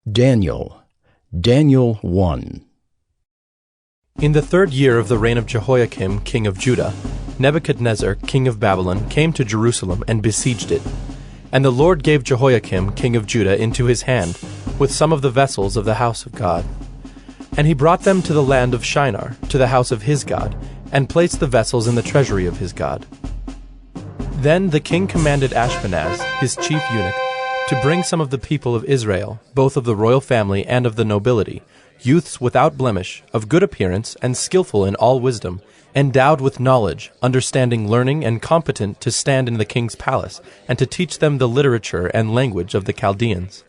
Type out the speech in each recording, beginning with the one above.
Daniel 1. In the 3rd year of the reign of Jehoiakim, king of Judah, Nebuchadnezzar, king of Babylon, came to Jerusalem and besieged it. And the Lord gave Jehoiakim, king of Judah, into his hand, with some of the vessels of the house of God. And he brought them to the land of Shinar, to the house of his God, and placed the vessels in the treasury of his God. Then the king commanded Ashpenaz, his chief eunuch, to bring some of the people of Israel, both of the royal family and of the nobility, youths without blemish, of good appearance, and skillful in all wisdom, endowed with knowledge, understanding learning, and competent to stand in the king's palace, and to teach them the literature and language of the Chaldeans.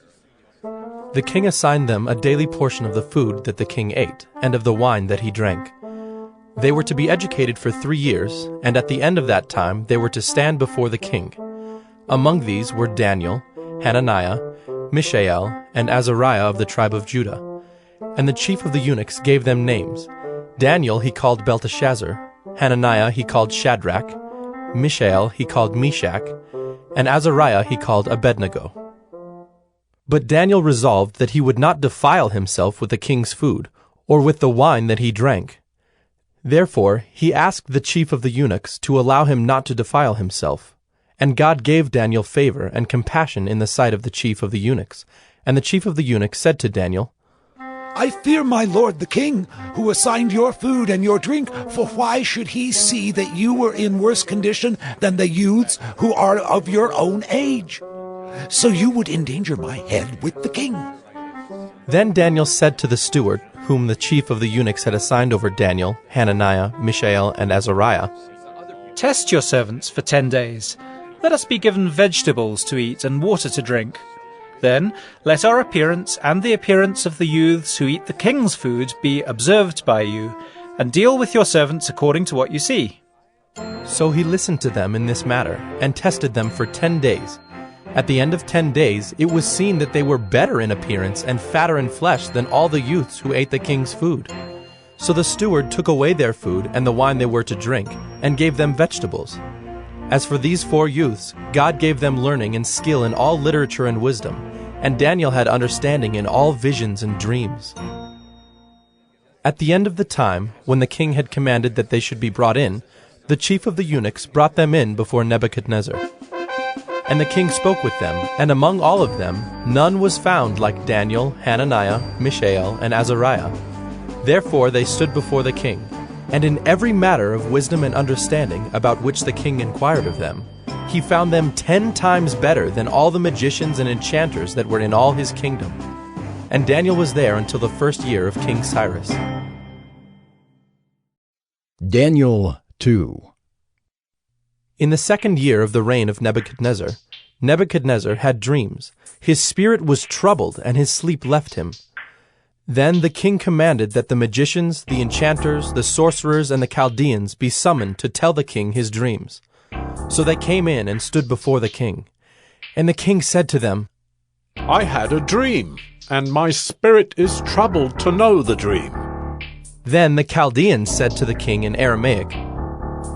The king assigned them a daily portion of the food that the king ate, and of the wine that he drank. They were to be educated for 3 years, and at the end of that time they were to stand before the king. Among these were Daniel, Hananiah, Mishael, and Azariah of the tribe of Judah. And the chief of the eunuchs gave them names. Daniel he called Belteshazzar, Hananiah he called Shadrach, Mishael he called Meshach, and Azariah he called Abednego. But Daniel resolved that he would not defile himself with the king's food, or with the wine that he drank. Therefore he asked the chief of the eunuchs to allow him not to defile himself. And God gave Daniel favor and compassion in the sight of the chief of the eunuchs. And the chief of the eunuchs said to Daniel, I fear my lord the king, who assigned your food and your drink, for why should he see that you were in worse condition than the youths who are of your own age? So you would endanger my head with the king. Then Daniel said to the steward, whom the chief of the eunuchs had assigned over Daniel, Hananiah, Mishael, and Azariah, Test your servants for 10 days. Let us be given vegetables to eat and water to drink. Then let our appearance and the appearance of the youths who eat the king's food be observed by you, and deal with your servants according to what you see. So he listened to them in this matter, and tested them for 10 days. At the end of 10 days it was seen that they were better in appearance and fatter in flesh than all the youths who ate the king's food. So the steward took away their food and the wine they were to drink, and gave them vegetables. As for these 4 youths, God gave them learning and skill in all literature and wisdom, and Daniel had understanding in all visions and dreams. At the end of the time, when the king had commanded that they should be brought in, the chief of the eunuchs brought them in before Nebuchadnezzar. And the king spoke with them, and among all of them none was found like Daniel, Hananiah, Mishael, and Azariah. Therefore they stood before the king. And in every matter of wisdom and understanding about which the king inquired of them, he found them 10 times better than all the magicians and enchanters that were in all his kingdom. And Daniel was there until the 1st year of King Cyrus. Daniel 2. In the 2nd year of the reign of Nebuchadnezzar, Nebuchadnezzar had dreams. His spirit was troubled, and his sleep left him. Then the king commanded that the magicians, the enchanters, the sorcerers, and the Chaldeans be summoned to tell the king his dreams. So they came in and stood before the king. And the king said to them, I had a dream, and my spirit is troubled to know the dream. Then the Chaldeans said to the king in Aramaic,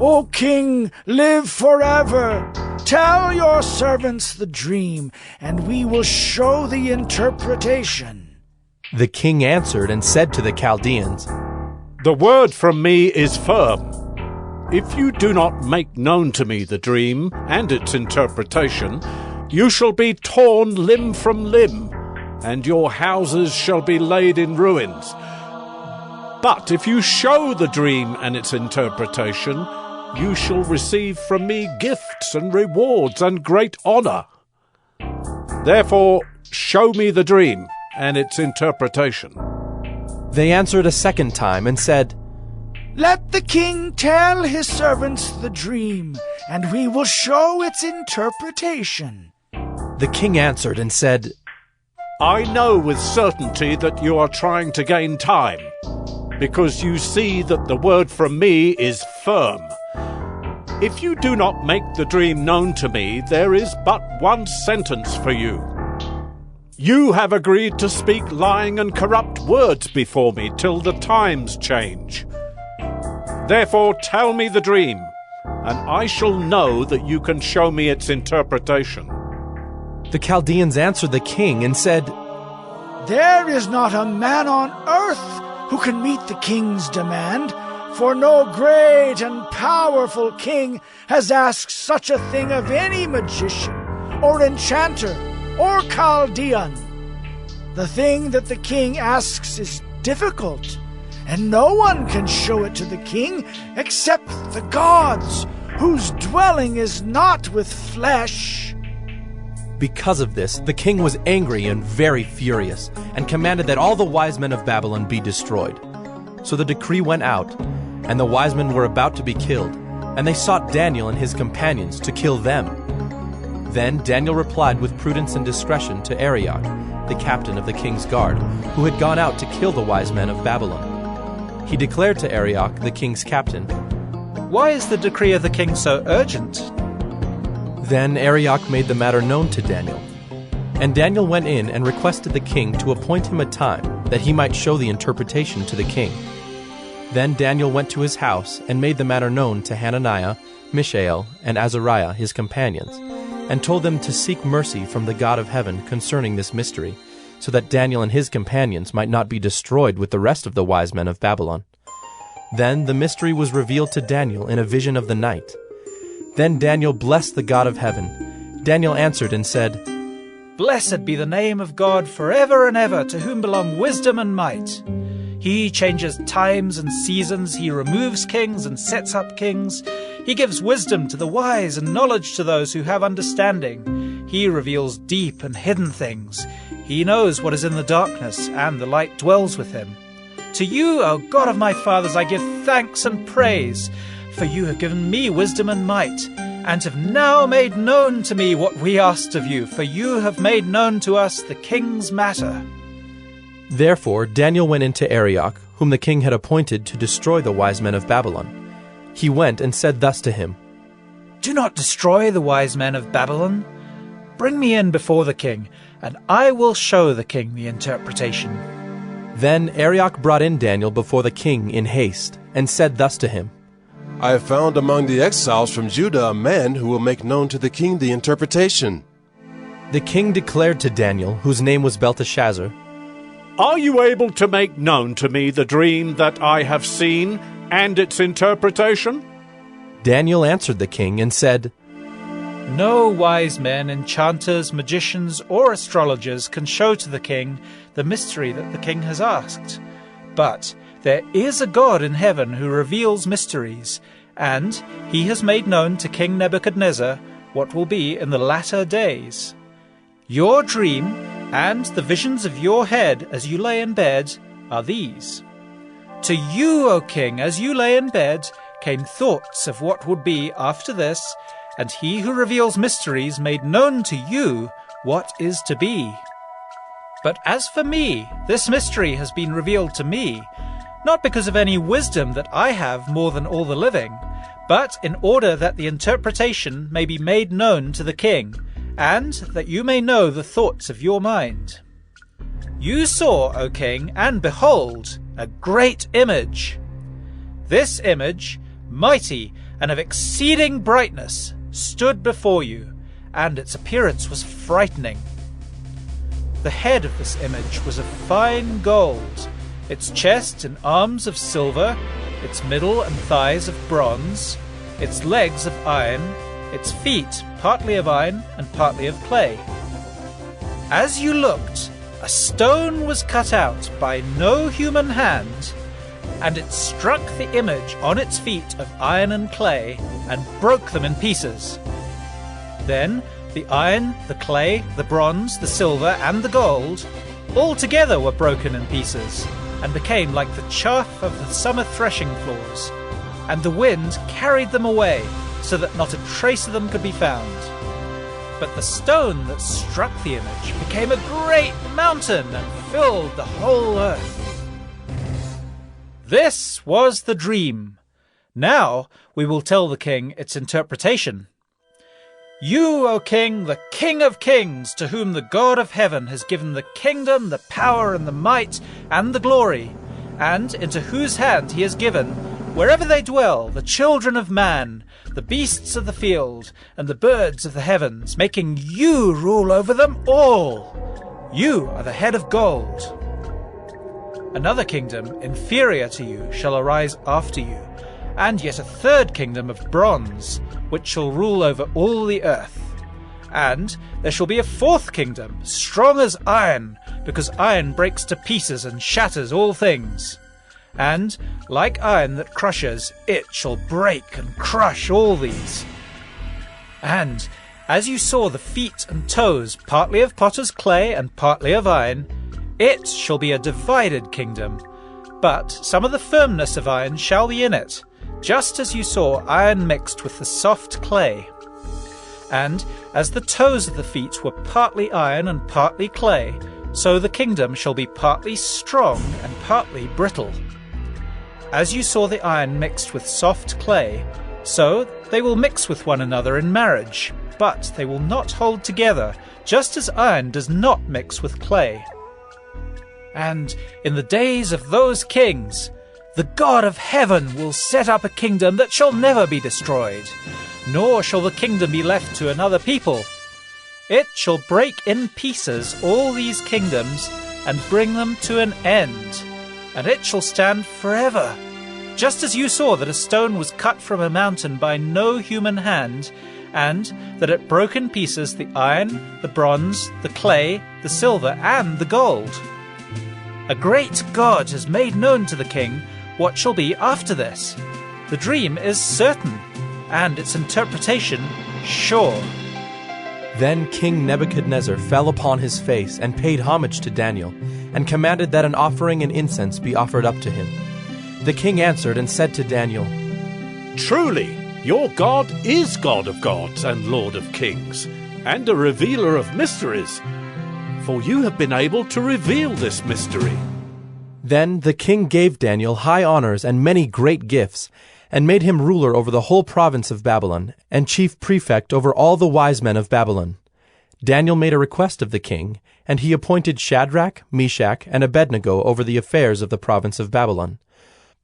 O king, live forever. Tell your servants the dream, and we will show the interpretation. The king answered and said to the Chaldeans, The word from me is firm. If you do not make known to me the dream and its interpretation, you shall be torn limb from limb, and your houses shall be laid in ruins. But if you show the dream and its interpretation, you shall receive from me gifts and rewards and great honor. Therefore, show me the dream and its interpretation. They answered a 2nd time and said, Let the king tell his servants the dream, and we will show its interpretation. The king answered and said, I know with certainty that you are trying to gain time, because you see that the word from me is firm. If you do not make the dream known to me, there is but one sentence for you. You have agreed to speak lying and corrupt words before me till the times change. Therefore tell me the dream, and I shall know that you can show me its interpretation. The Chaldeans answered the king and said, There is not a man on earth who can meet the king's demand, for no great and powerful king has asked such a thing of any magician, or enchanter, or Chaldean. The thing that the king asks is difficult, and no one can show it to the king except the gods, whose dwelling is not with flesh. Because of this, the king was angry and very furious, and commanded that all the wise men of Babylon be destroyed. So the decree went out, and the wise men were about to be killed, and they sought Daniel and his companions to kill them. Then Daniel replied with prudence and discretion to Arioch, the captain of the king's guard, who had gone out to kill the wise men of Babylon. He declared to Arioch, the king's captain, Why is the decree of the king so urgent? Then Arioch made the matter known to Daniel. And Daniel went in and requested the king to appoint him a time, that he might show the interpretation to the king. Then Daniel went to his house and made the matter known to Hananiah, Mishael, and Azariah, his companions, and told them to seek mercy from the God of heaven concerning this mystery, so that Daniel and his companions might not be destroyed with the rest of the wise men of Babylon. Then the mystery was revealed to Daniel in a vision of the night. Then Daniel blessed the God of heaven. Daniel answered and said, Blessed be the name of God forever and ever, to whom belong wisdom and might. He changes times and seasons, he removes kings and sets up kings. He gives wisdom to the wise and knowledge to those who have understanding. He reveals deep and hidden things. He knows what is in the darkness, and the light dwells with him. To you, O God of my fathers, I give thanks and praise, for you have given me wisdom and might, and have now made known to me what we asked of you, for you have made known to us the king's matter. Therefore Daniel went into Arioch, whom the king had appointed to destroy the wise men of Babylon. He went and said thus to him, Do not destroy the wise men of Babylon. Bring me in before the king, and I will show the king the interpretation. Then Arioch brought in Daniel before the king in haste, and said thus to him, I have found among the exiles from Judah a man who will make known to the king the interpretation. The king declared to Daniel, whose name was Belteshazzar, Are you able to make known to me the dream that I have seen and its interpretation? Daniel answered the king and said, No wise men, enchanters, magicians, or astrologers can show to the king the mystery that the king has asked. But there is a God in heaven who reveals mysteries, and he has made known to King Nebuchadnezzar what will be in the latter days. Your dream and the visions of your head as you lay in bed are these. To you, O king, as you lay in bed, came thoughts of what would be after this, and he who reveals mysteries made known to you what is to be. But as for me, this mystery has been revealed to me, not because of any wisdom that I have more than all the living, but in order that the interpretation may be made known to the king, and that you may know the thoughts of your mind. You saw, O king, and behold, a great image. This image, mighty and of exceeding brightness, stood before you, and its appearance was frightening. The head of this image was of fine gold, its chest and arms of silver, its middle and thighs of bronze, its legs of iron, its feet partly of iron and partly of clay. As you looked, a stone was cut out by no human hand, and it struck the image on its feet of iron and clay, and broke them in pieces. Then the iron, the clay, the bronze, the silver, and the gold all together were broken in pieces, and became like the chaff of the summer threshing floors, and the wind carried them away, so that not a trace of them could be found. But the stone that struck the image became a great mountain and filled the whole earth. This was the dream. Now we will tell the king its interpretation. You, O king, the King of kings, to whom the God of heaven has given the kingdom, the power, and the might, and the glory, and into whose hand he has given, wherever they dwell, the children of man, the beasts of the field, and the birds of the heavens, making you rule over them all. You are the head of gold. Another kingdom, inferior to you, shall arise after you, and yet a third kingdom of bronze, which shall rule over all the earth. And there shall be a fourth kingdom, strong as iron, because iron breaks to pieces and shatters all things. And, like iron that crushes, it shall break and crush all these. And, as you saw the feet and toes, partly of potter's clay and partly of iron, it shall be a divided kingdom. But some of the firmness of iron shall be in it, just as you saw iron mixed with the soft clay. And as the toes of the feet were partly iron and partly clay, so the kingdom shall be partly strong and partly brittle. As you saw the iron mixed with soft clay, so they will mix with one another in marriage, but they will not hold together, just as iron does not mix with clay. And in the days of those kings, the God of heaven will set up a kingdom that shall never be destroyed, nor shall the kingdom be left to another people. It shall break in pieces all these kingdoms and bring them to an end, and it shall stand forever. Just as you saw that a stone was cut from a mountain by no human hand, and that it broke in pieces the iron, the bronze, the clay, the silver, and the gold. A great God has made known to the king what shall be after this. The dream is certain, and its interpretation sure. Then King Nebuchadnezzar fell upon his face and paid homage to Daniel, and commanded that an offering and incense be offered up to him. The king answered and said to Daniel, Truly, your God is God of gods and Lord of kings, and a revealer of mysteries, for you have been able to reveal this mystery. Then the king gave Daniel high honors and many great gifts, and made him ruler over the whole province of Babylon, and chief prefect over all the wise men of Babylon. Daniel made a request of the king, and he appointed Shadrach, Meshach, and Abednego over the affairs of the province of Babylon.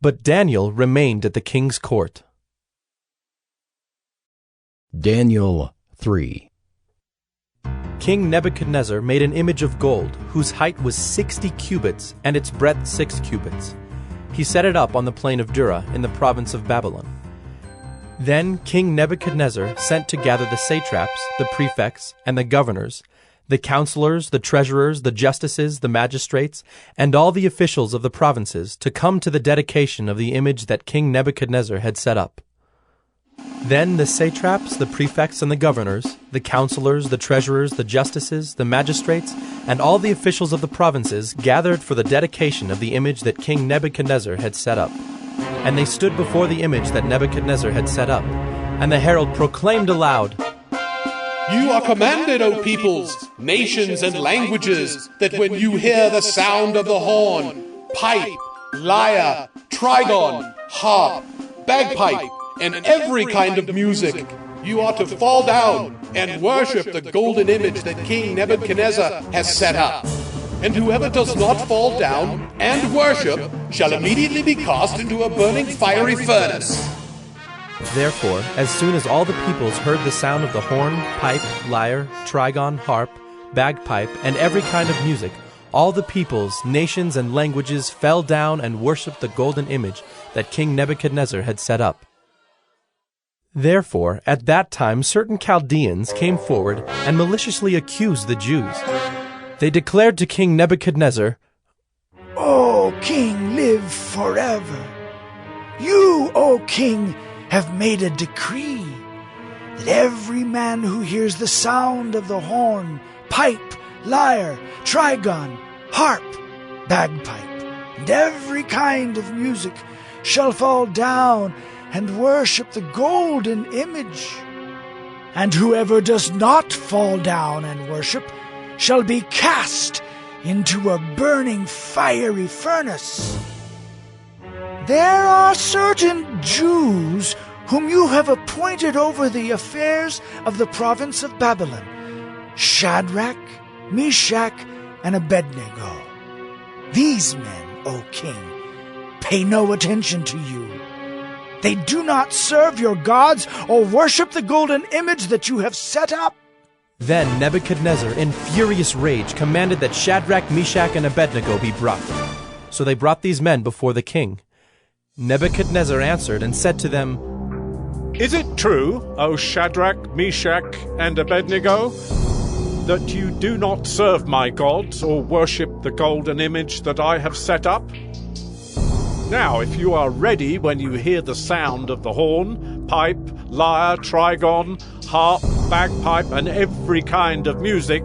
But Daniel remained at the king's court. Daniel 3. King Nebuchadnezzar made an image of gold, whose height was 60 cubits, and its breadth 6 cubits. He set it up on the plain of Dura in the province of Babylon. Then King Nebuchadnezzar sent to gather the satraps, the prefects, and the governors, the counselors, the treasurers, the justices, the magistrates, and all the officials of the provinces to come to the dedication of the image that King Nebuchadnezzar had set up. Then the satraps, the prefects, and the governors, the counselors, the treasurers, the justices, the magistrates, and all the officials of the provinces gathered for the dedication of the image that King Nebuchadnezzar had set up. And they stood before the image that Nebuchadnezzar had set up. And the herald proclaimed aloud, You are commanded, O peoples, nations, and languages, that when you hear the sound of the horn, pipe, lyre, trigon, harp, bagpipe, and every kind of music, you are to fall down and worship the golden image that King Nebuchadnezzar has set up. And whoever does not fall down and worship shall immediately be cast into a burning fiery furnace. Therefore, as soon as all the peoples heard the sound of the horn, pipe, lyre, trigon, harp, bagpipe, and every kind of music, all the peoples, nations, and languages fell down and worshipped the golden image that King Nebuchadnezzar had set up. Therefore, at that time certain Chaldeans came forward and maliciously accused the Jews. They declared to King Nebuchadnezzar, O king, live forever. You, O king, have made a decree that every man who hears the sound of the horn, pipe, lyre, trigon, harp, bagpipe, and every kind of music shall fall down and worship the golden image. And whoever does not fall down and worship shall be cast into a burning fiery furnace. There are certain Jews whom you have appointed over the affairs of the province of Babylon, Shadrach, Meshach, and Abednego. These men, O king, pay no attention to you. They do not serve your gods or worship the golden image that you have set up. Then Nebuchadnezzar, in furious rage, commanded that Shadrach, Meshach, and Abednego be brought. So they brought these men before the king. Nebuchadnezzar answered and said to them, Is it true, O Shadrach, Meshach, and Abednego, that you do not serve my gods or worship the golden image that I have set up? Now, if you are ready when you hear the sound of the horn, pipe, lyre, trigon, harp, bagpipe, and every kind of music,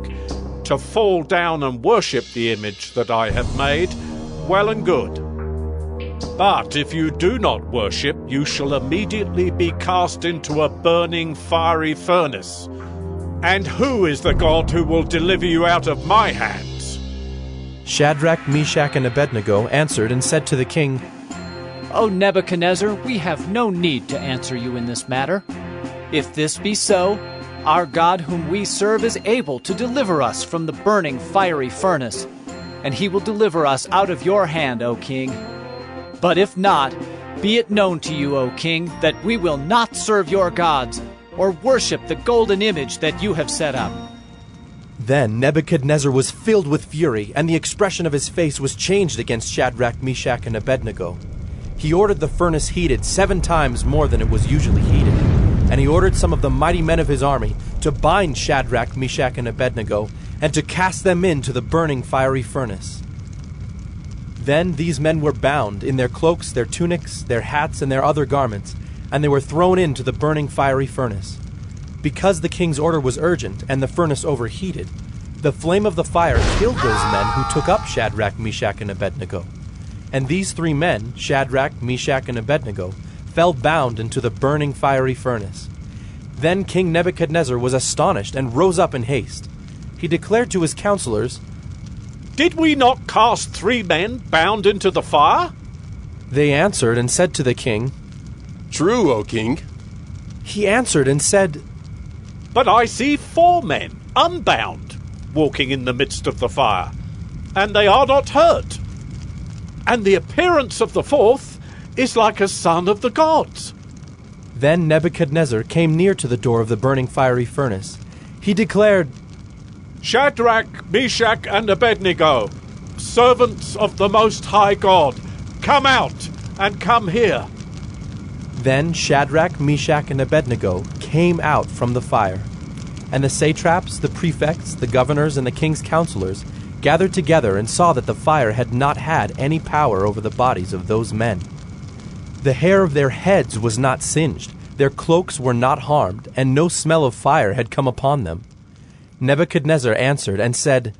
to fall down and worship the image that I have made, well and good. But if you do not worship, you shall immediately be cast into a burning fiery furnace. And who is the God who will deliver you out of my hands? Shadrach, Meshach, and Abednego answered and said to the king, O Nebuchadnezzar, we have no need to answer you in this matter. If this be so, our God whom we serve is able to deliver us from the burning fiery furnace, and he will deliver us out of your hand, O king. But if not, be it known to you, O king, that we will not serve your gods, or worship the golden image that you have set up. Then Nebuchadnezzar was filled with fury, and the expression of his face was changed against Shadrach, Meshach, and Abednego. He ordered the furnace heated 7 times more than it was usually heated, and he ordered some of the mighty men of his army to bind Shadrach, Meshach, and Abednego, and to cast them into the burning fiery furnace. Then these men were bound in their cloaks, their tunics, their hats, and their other garments, and they were thrown into the burning fiery furnace. Because the king's order was urgent and the furnace overheated, the flame of the fire killed those men who took up Shadrach, Meshach, and Abednego. And these 3 men, Shadrach, Meshach, and Abednego, fell bound into the burning fiery furnace. Then King Nebuchadnezzar was astonished and rose up in haste. He declared to his counselors, Did we not cast 3 men bound into the fire? They answered and said to the king, True, O king. He answered and said, But I see 4 men, unbound, walking in the midst of the fire, and they are not hurt. And the appearance of the 4th is like a son of the gods. Then Nebuchadnezzar came near to the door of the burning fiery furnace. He declared, Shadrach, Meshach, and Abednego, servants of the Most High God, come out and come here. Then Shadrach, Meshach, and Abednego came out from the fire. And the satraps, the prefects, the governors, and the king's counselors gathered together and saw that the fire had not had any power over the bodies of those men. The hair of their heads was not singed, their cloaks were not harmed, and no smell of fire had come upon them. Nebuchadnezzar answered and said,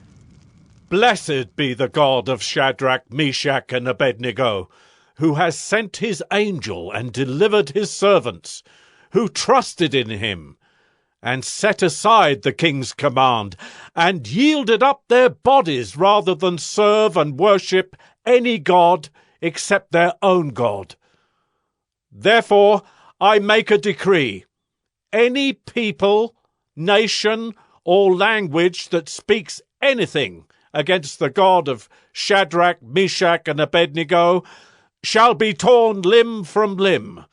Blessed be the God of Shadrach, Meshach, and Abednego, who has sent his angel and delivered his servants, who trusted in him, and set aside the king's command, and yielded up their bodies rather than serve and worship any god except their own God. Therefore I make a decree. Any people, nation, or language that speaks anything against the God of Shadrach, Meshach, and Abednego shall be torn limb from limb,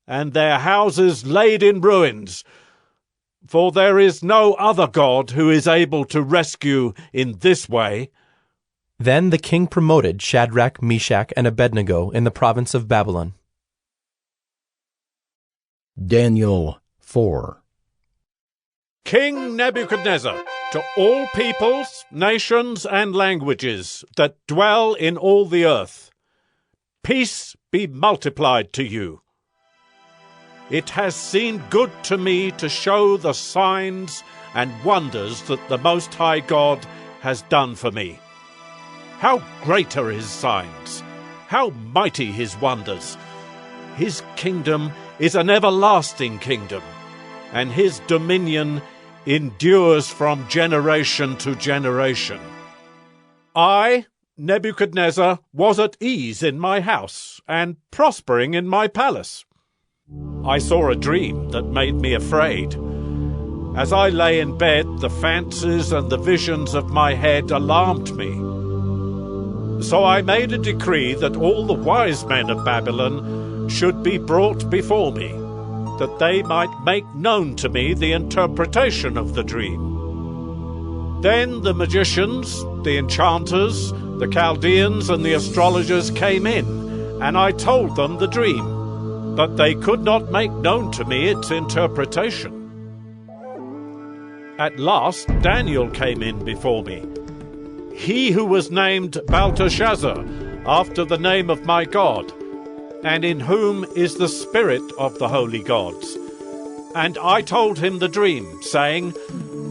and their houses laid in ruins, for there is no other God who is able to rescue in this way. Then the king promoted Shadrach, Meshach, and Abednego in the province of Babylon. Daniel 4. King Nebuchadnezzar, to all peoples, nations, and languages that dwell in all the earth, peace be multiplied to you. It has seemed good to me to show the signs and wonders that the Most High God has done for me. How great are his signs! How mighty his wonders! His kingdom is an everlasting kingdom, and his dominion endures from generation to generation. I, Nebuchadnezzar, was at ease in my house and prospering in my palace. I saw a dream that made me afraid. As I lay in bed, the fancies and the visions of my head alarmed me. So I made a decree that all the wise men of Babylon should be brought before me, that they might make known to me the interpretation of the dream. Then the magicians, the enchanters, the Chaldeans, and the astrologers came in, and I told them the dream, but they could not make known to me its interpretation. At last Daniel came in before me, he who was named Belteshazzar, after the name of my God, and in whom is the spirit of the holy gods. And I told him the dream, saying,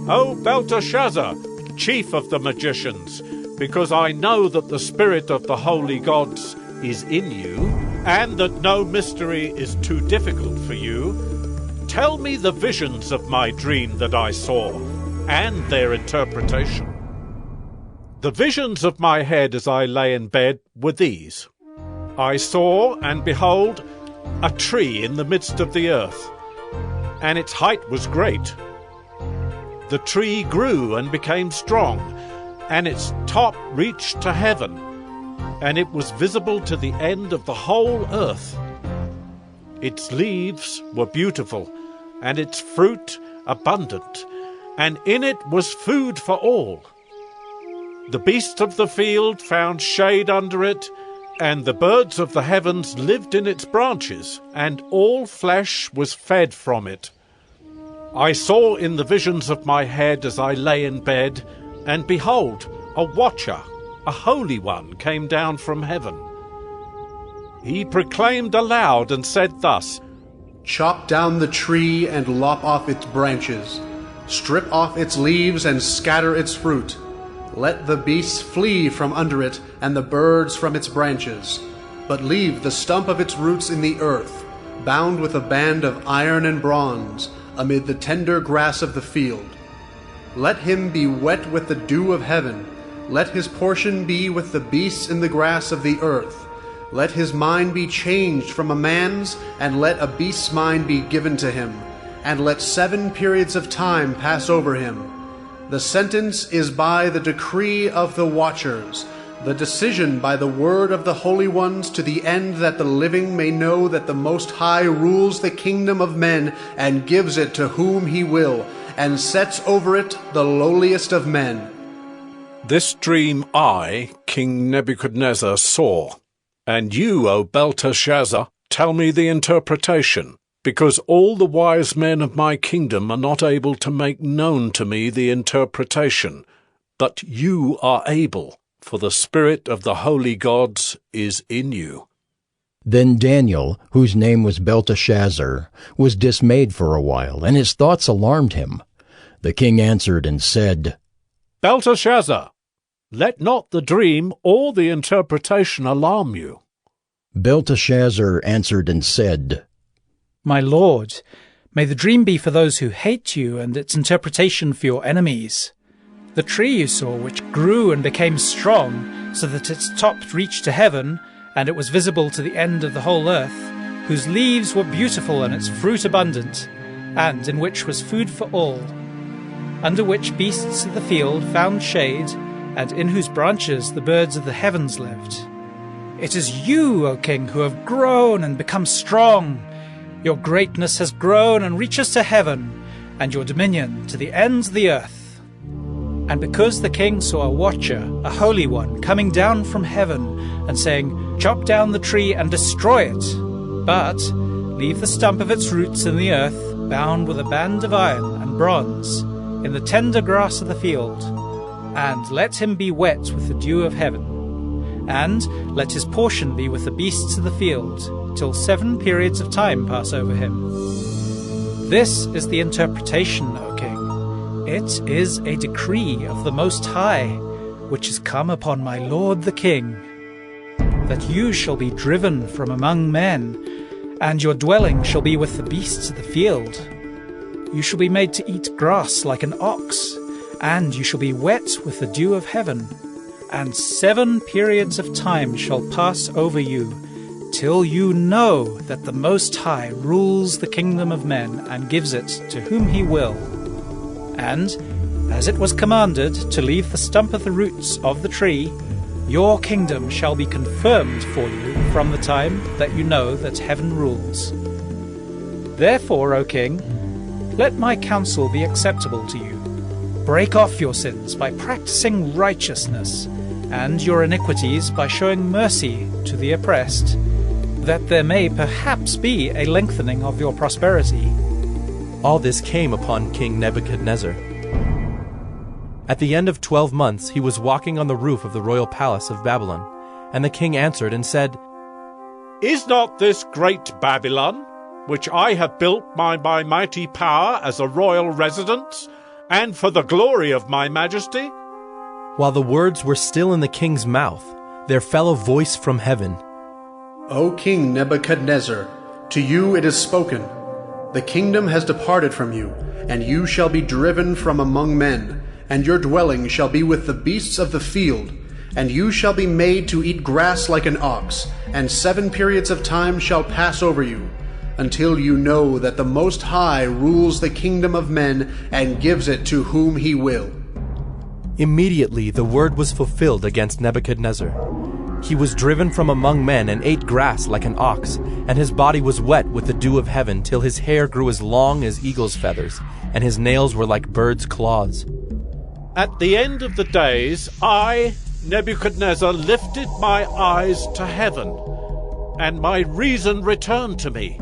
O Belteshazzar, chief of the magicians, because I know that the spirit of the holy gods is in you, and that no mystery is too difficult for you, tell me the visions of my dream that I saw, and their interpretation. The visions of my head as I lay in bed were these. I saw, and behold, a tree in the midst of the earth, and its height was great. The tree grew and became strong, and its top reached to heaven, and it was visible to the end of the whole earth. Its leaves were beautiful, and its fruit abundant, and in it was food for all. The beasts of the field found shade under it, and the birds of the heavens lived in its branches, and all flesh was fed from it. I saw in the visions of my head as I lay in bed, and behold, a watcher, a holy one, came down from heaven. He proclaimed aloud and said thus, Chop down the tree and lop off its branches. Strip off its leaves and scatter its fruit. Let the beasts flee from under it, and the birds from its branches. But leave the stump of its roots in the earth, bound with a band of iron and bronze, amid the tender grass of the field. Let him be wet with the dew of heaven. Let his portion be with the beasts in the grass of the earth. Let his mind be changed from a man's, and let a beast's mind be given to him. And let 7 periods of time pass over him. The sentence is by the decree of the watchers, the decision by the word of the holy ones, to the end that the living may know that the Most High rules the kingdom of men, and gives it to whom he will, and sets over it the lowliest of men. This dream I, King Nebuchadnezzar, saw, and you, O Belteshazzar, tell me the interpretation, because all the wise men of my kingdom are not able to make known to me the interpretation, but you are able, for the spirit of the holy gods is in you. Then Daniel, whose name was Belteshazzar, was dismayed for a while, and his thoughts alarmed him. The king answered and said, Belteshazzar, let not the dream or the interpretation alarm you. Belteshazzar answered and said, My lord, may the dream be for those who hate you, and its interpretation for your enemies. The tree you saw, which grew and became strong, so that its top reached to heaven, and it was visible to the end of the whole earth, whose leaves were beautiful and its fruit abundant, and in which was food for all, under which beasts of the field found shade, and in whose branches the birds of the heavens lived. It is you, O king, who have grown and become strong. Your greatness has grown and reaches to heaven, and your dominion to the ends of the earth. And because the king saw a watcher, a holy one, coming down from heaven, and saying, Chop down the tree and destroy it, but leave the stump of its roots in the earth, bound with a band of iron and bronze, in the tender grass of the field, and let him be wet with the dew of heaven, and let his portion be with the beasts of the field, till 7 periods of time pass over him. This is the interpretation, O king. It is a decree of the Most High, which is come upon my lord the king, that you shall be driven from among men, and your dwelling shall be with the beasts of the field. You shall be made to eat grass like an ox, and you shall be wet with the dew of heaven, and 7 periods of time shall pass over you, till you know that the Most High rules the kingdom of men, and gives it to whom he will. And, as it was commanded to leave the stump of the roots of the tree, your kingdom shall be confirmed for you from the time that you know that heaven rules. Therefore, O king, let my counsel be acceptable to you. Break off your sins by practicing righteousness, and your iniquities by showing mercy to the oppressed, that there may perhaps be a lengthening of your prosperity. All this came upon King Nebuchadnezzar. At the end of 12 months he was walking on the roof of the royal palace of Babylon, and the king answered and said, Is not this great Babylon, which I have built by my mighty power as a royal residence, and for the glory of my majesty? While the words were still in the king's mouth, there fell a voice from heaven. O King Nebuchadnezzar, to you it is spoken. The kingdom has departed from you, and you shall be driven from among men, and your dwelling shall be with the beasts of the field, and you shall be made to eat grass like an ox, and 7 periods of time shall pass over you, until you know that the Most High rules the kingdom of men and gives it to whom he will. Immediately the word was fulfilled against Nebuchadnezzar. He was driven from among men and ate grass like an ox, and his body was wet with the dew of heaven till his hair grew as long as eagle's feathers, and his nails were like birds' claws. At the end of the days, I, Nebuchadnezzar, lifted my eyes to heaven, and my reason returned to me,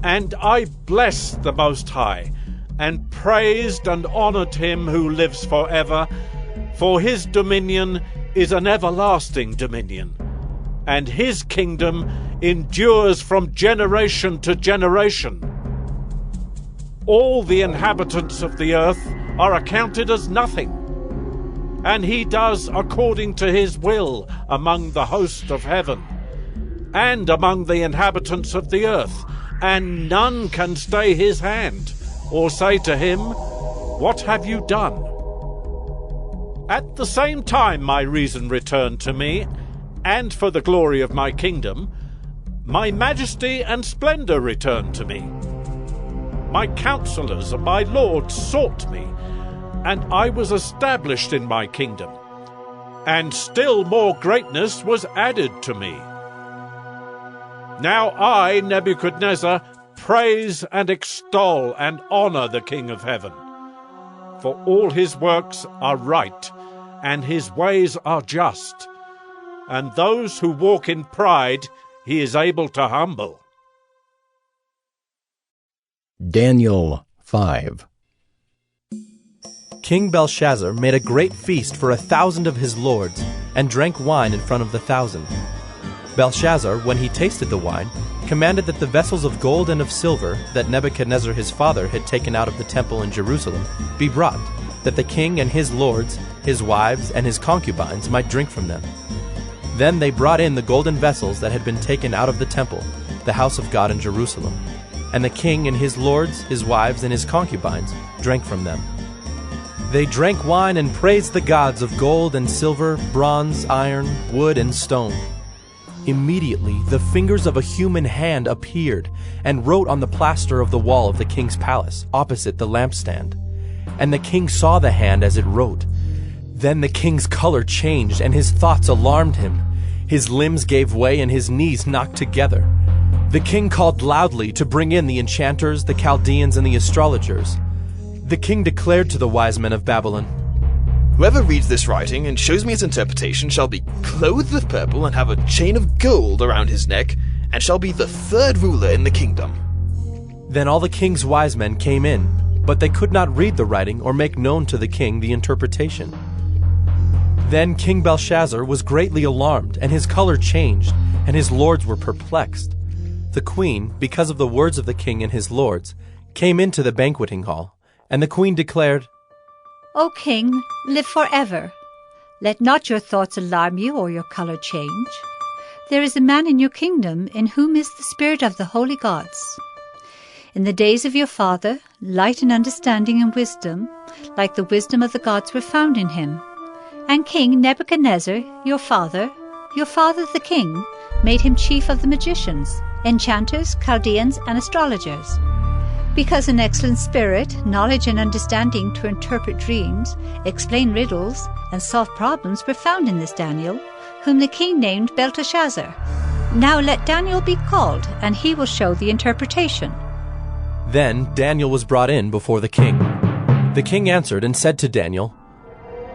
and I blessed the Most High, and praised and honored him who lives forever, for his dominion is an everlasting dominion, and his kingdom endures from generation to generation. All the inhabitants of the earth are accounted as nothing, and he does according to his will among the host of heaven, and among the inhabitants of the earth, and none can stay his hand, or say to him, What have you done? At the same time my reason returned to me, and for the glory of my kingdom, my majesty and splendor returned to me. My counselors and my lords sought me, and I was established in my kingdom, and still more greatness was added to me. Now I, Nebuchadnezzar, praise and extol and honor the King of heaven, for all his works are right, and his ways are just, and those who walk in pride he is able to humble. Daniel 5. King Belshazzar made a great feast for 1,000 of his lords, and drank wine in front of the 1,000. Belshazzar, when he tasted the wine, commanded that the vessels of gold and of silver that Nebuchadnezzar his father had taken out of the temple in Jerusalem be brought, that the king and his lords, his wives, and his concubines might drink from them. Then they brought in the golden vessels that had been taken out of the temple, the house of God in Jerusalem. And the king and his lords, his wives, and his concubines drank from them. They drank wine and praised the gods of gold and silver, bronze, iron, wood, and stone. Immediately the fingers of a human hand appeared and wrote on the plaster of the wall of the king's palace, opposite the lampstand. And the king saw the hand as it wrote. Then the king's color changed, and his thoughts alarmed him. His limbs gave way, and his knees knocked together. The king called loudly to bring in the enchanters, the Chaldeans, and the astrologers. The king declared to the wise men of Babylon, Whoever reads this writing and shows me its interpretation shall be clothed with purple and have a chain of gold around his neck, and shall be the 3rd ruler in the kingdom. Then all the king's wise men came in, but they could not read the writing or make known to the king the interpretation. Then King Belshazzar was greatly alarmed, and his color changed, and his lords were perplexed. The queen, because of the words of the king and his lords, came into the banqueting hall, and the queen declared, O king, live forever. Let not your thoughts alarm you or your color change. There is a man in your kingdom in whom is the spirit of the holy gods. In the days of your father, light and understanding and wisdom, like the wisdom of the gods, were found in him. And King Nebuchadnezzar, your father the king, made him chief of the magicians, enchanters, Chaldeans, and astrologers. Because an excellent spirit, knowledge and understanding to interpret dreams, explain riddles, and solve problems were found in this Daniel, whom the king named Belteshazzar. Now let Daniel be called, and he will show the interpretation. Then Daniel was brought in before the king. The king answered and said to Daniel,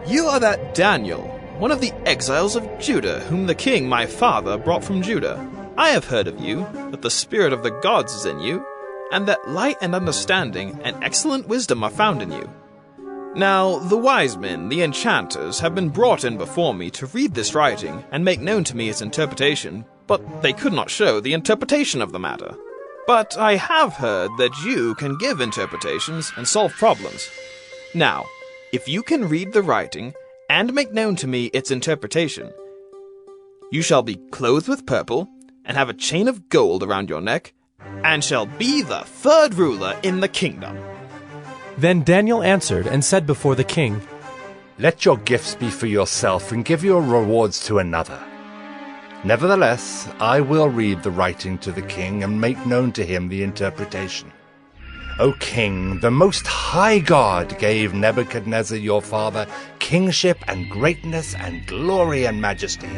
You are that Daniel, one of the exiles of Judah, whom the king my father brought from Judah. I have heard of you, that the spirit of the gods is in you, and that light and understanding and excellent wisdom are found in you. Now the wise men, the enchanters, have been brought in before me to read this writing and make known to me its interpretation, but they could not show the interpretation of the matter. But I have heard that you can give interpretations and solve problems. Now, if you can read the writing and make known to me its interpretation, you shall be clothed with purple and have a chain of gold around your neck, and shall be the third ruler in the kingdom. Then Daniel answered and said before the king, Let your gifts be for yourself, and give your rewards to another. Nevertheless, I will read the writing to the king, and make known to him the interpretation. O king, the most high God gave Nebuchadnezzar your father kingship and greatness and glory and majesty.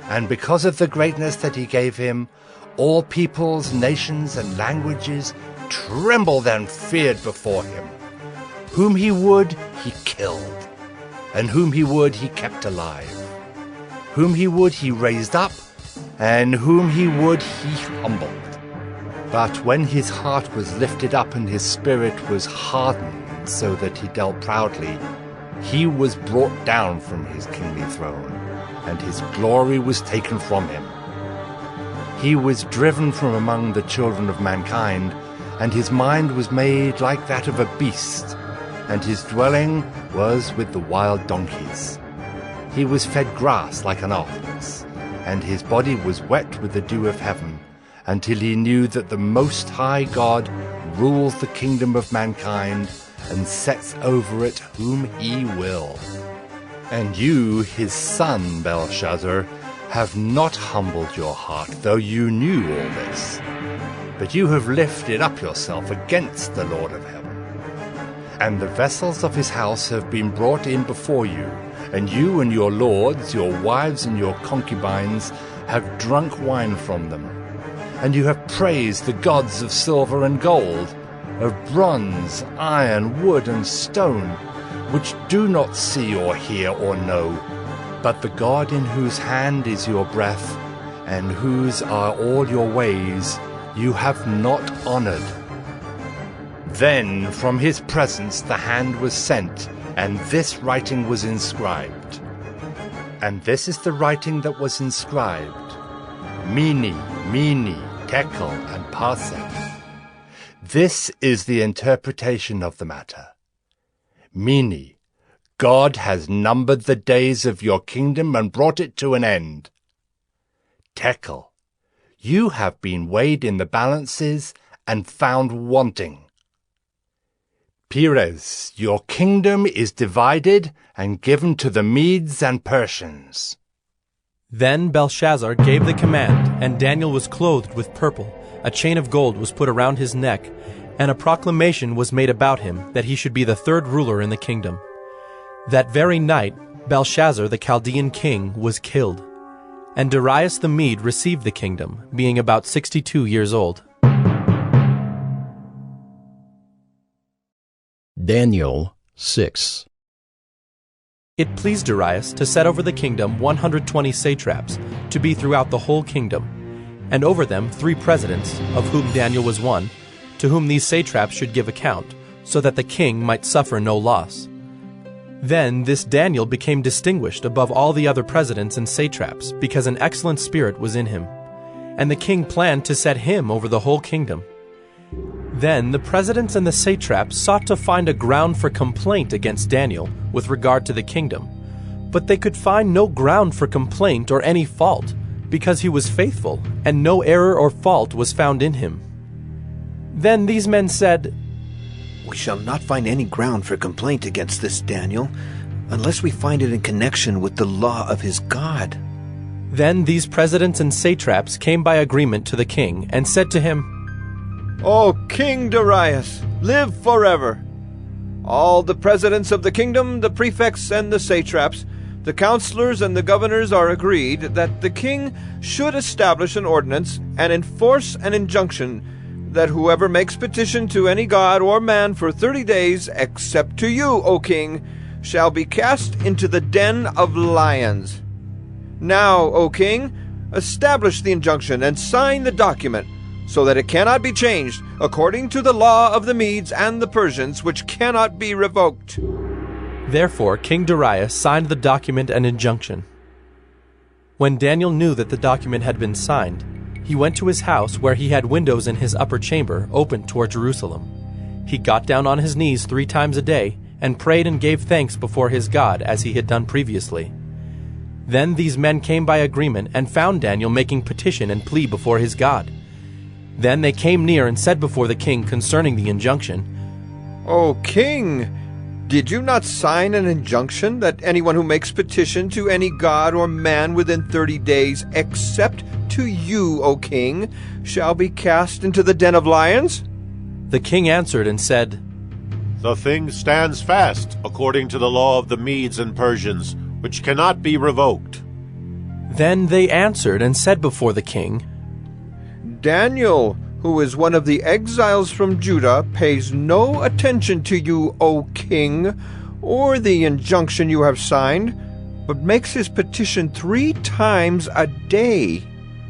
And because of the greatness that he gave him, all peoples, nations, and languages trembled and feared before him. Whom he would, he killed, and whom he would, he kept alive. Whom he would, he raised up, and whom he would, he humbled. But when his heart was lifted up and his spirit was hardened so that he dealt proudly, he was brought down from his kingly throne, and his glory was taken from him. He was driven from among the children of mankind, and his mind was made like that of a beast, and his dwelling was with the wild donkeys. He was fed grass like an ox, and his body was wet with the dew of heaven, until he knew that the Most High God rules the kingdom of mankind, and sets over it whom he will. And you, his son, Belshazzar, have not humbled your heart, though you knew all this. But you have lifted up yourself against the Lord of heaven. And the vessels of his house have been brought in before you, and you and your lords, your wives and your concubines, have drunk wine from them. And you have praised the gods of silver and gold, of bronze, iron, wood, and stone, which do not see or hear or know, but the God in whose hand is your breath, and whose are all your ways, you have not honored. Then from his presence the hand was sent, and this writing was inscribed. And this is the writing that was inscribed: Mene, Mene, Tekel, and Parsec. This is the interpretation of the matter. Mene, God has numbered the days of your kingdom and brought it to an end. Tekel, you have been weighed in the balances and found wanting. Peres, your kingdom is divided and given to the Medes and Persians. Then Belshazzar gave the command, and Daniel was clothed with purple. A chain of gold was put around his neck, and a proclamation was made about him that he should be the third ruler in the kingdom. That very night Belshazzar the Chaldean king was killed, and Darius the Mede received the kingdom, being about 62 years old. Daniel 6. It pleased Darius to set over the kingdom 120 satraps, to be throughout the whole kingdom, and over them 3 presidents, of whom Daniel was one, to whom these satraps should give account, so that the king might suffer no loss. Then this Daniel became distinguished above all the other presidents and satraps, because an excellent spirit was in him. And the king planned to set him over the whole kingdom. Then the presidents and the satraps sought to find a ground for complaint against Daniel with regard to the kingdom, but they could find no ground for complaint or any fault, because he was faithful, and no error or fault was found in him. Then these men said, We shall not find any ground for complaint against this Daniel, unless we find it in connection with the law of his God. Then these presidents and satraps came by agreement to the king, and said to him, O King Darius, live forever! All the presidents of the kingdom, the prefects and the satraps, the counselors and the governors are agreed that the king should establish an ordinance and enforce an injunction that whoever makes petition to any god or man for 30 days, except to you, O king, shall be cast into the den of lions. Now, O king, establish the injunction and sign the document, so that it cannot be changed, according to the law of the Medes and the Persians, which cannot be revoked. Therefore King Darius signed the document and injunction. When Daniel knew that the document had been signed, he went to his house, where he had windows in his upper chamber open toward Jerusalem. He got down on his knees 3 times a day, and prayed and gave thanks before his God, as he had done previously. Then these men came by agreement and found Daniel making petition and plea before his God. Then they came near and said before the king concerning the injunction, O king, did you not sign an injunction that anyone who makes petition to any god or man within 30 days, except to you, O king, shall be cast into the den of lions? The king answered and said, The thing stands fast, according to the law of the Medes and Persians, which cannot be revoked. Then they answered and said before the king, Daniel, who is one of the exiles from Judah, pays no attention to you, O king, or the injunction you have signed, but makes his petition 3 times a day.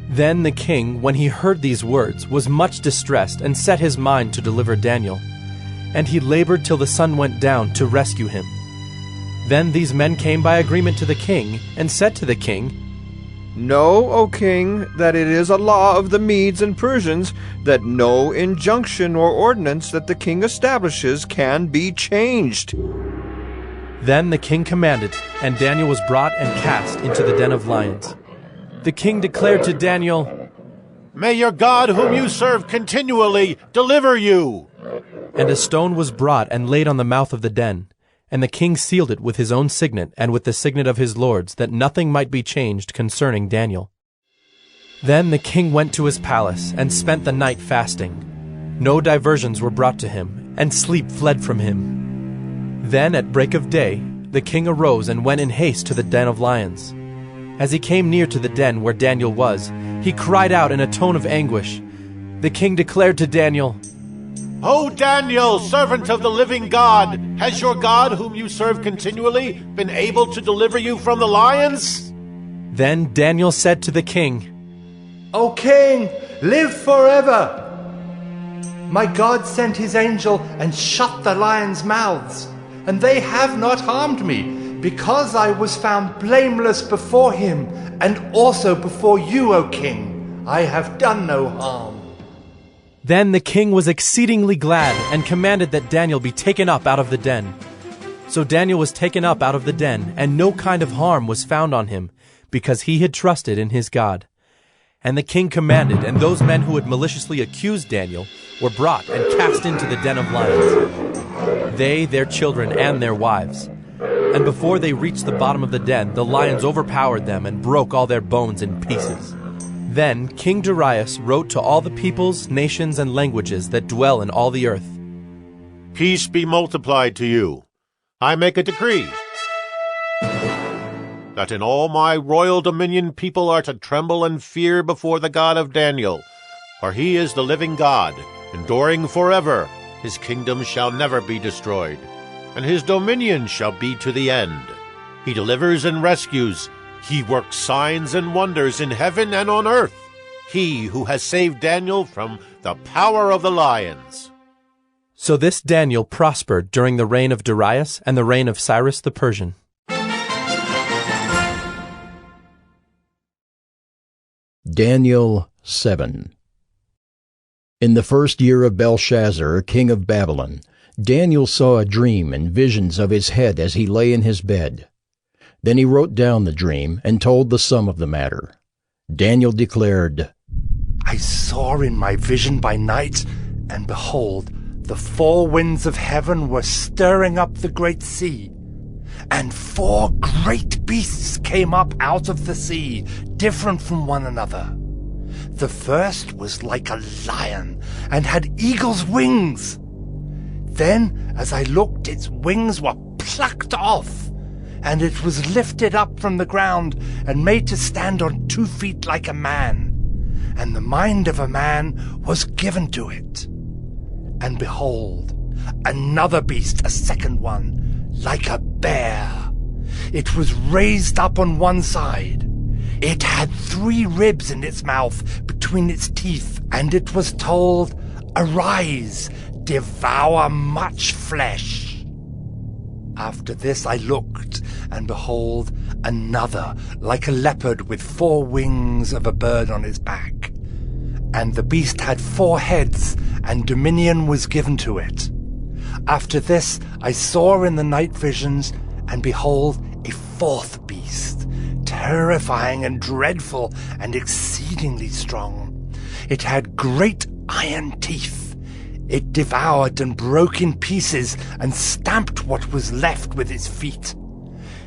Then the king, when he heard these words, was much distressed, and set his mind to deliver Daniel. And he labored till the sun went down to rescue him. Then these men came by agreement to the king, and said to the king, Know, O king, that it is a law of the Medes and Persians that no injunction or ordinance that the king establishes can be changed. Then the king commanded, and Daniel was brought and cast into the den of lions. The king declared to Daniel, May your God, whom you serve continually, deliver you. And a stone was brought and laid on the mouth of the den. And the king sealed it with his own signet and with the signet of his lords, that nothing might be changed concerning Daniel. Then the king went to his palace, and spent the night fasting. No diversions were brought to him, and sleep fled from him. Then at break of day the king arose and went in haste to the den of lions. As he came near to the den where Daniel was, he cried out in a tone of anguish. The king declared to Daniel, O Daniel, servant of the living God, has your God, whom you serve continually, been able to deliver you from the lions? Then Daniel said to the king, O king, live forever! My God sent his angel and shut the lions' mouths, and they have not harmed me, because I was found blameless before him, and also before you, O king. I have done no harm. Then the king was exceedingly glad, and commanded that Daniel be taken up out of the den. So Daniel was taken up out of the den, and no kind of harm was found on him, because he had trusted in his God. And the king commanded, and those men who had maliciously accused Daniel were brought and cast into the den of lions, they, their children, and their wives. And before they reached the bottom of the den, the lions overpowered them and broke all their bones in pieces. Then King Darius wrote to all the peoples, nations, and languages that dwell in all the earth. Peace be multiplied to you. I make a decree that in all my royal dominion people are to tremble and fear before the God of Daniel, for he is the living God, enduring forever. His kingdom shall never be destroyed, and his dominion shall be to the end. He delivers and rescues. He works signs and wonders in heaven and on earth. He who has saved Daniel from the power of the lions. So this Daniel prospered during the reign of Darius and the reign of Cyrus the Persian. Daniel 7. In the 1st year of Belshazzar, king of Babylon, Daniel saw a dream and visions of his head as he lay in his bed. Then he wrote down the dream and told the sum of the matter. Daniel declared, I saw in my vision by night, and behold, the 4 winds of heaven were stirring up the great sea. And 4 great beasts came up out of the sea, different from one another. The first was like a lion, and had eagle's wings. Then, as I looked, its wings were plucked off, and it was lifted up from the ground, and made to stand on 2 feet like a man. and the mind of a man was given to it. And behold, another beast, a second one, like a bear. It was raised up on one side. It had 3 ribs in its mouth between its teeth, and it was told, "Arise, devour much flesh." After this I looked, and behold, another, like a leopard with 4 wings of a bird on its back. And the beast had 4 heads, and dominion was given to it. After this I saw in the night visions, and behold, a 4th beast, terrifying and dreadful and exceedingly strong. It had great iron teeth. It devoured and broke in pieces and stamped what was left with its feet.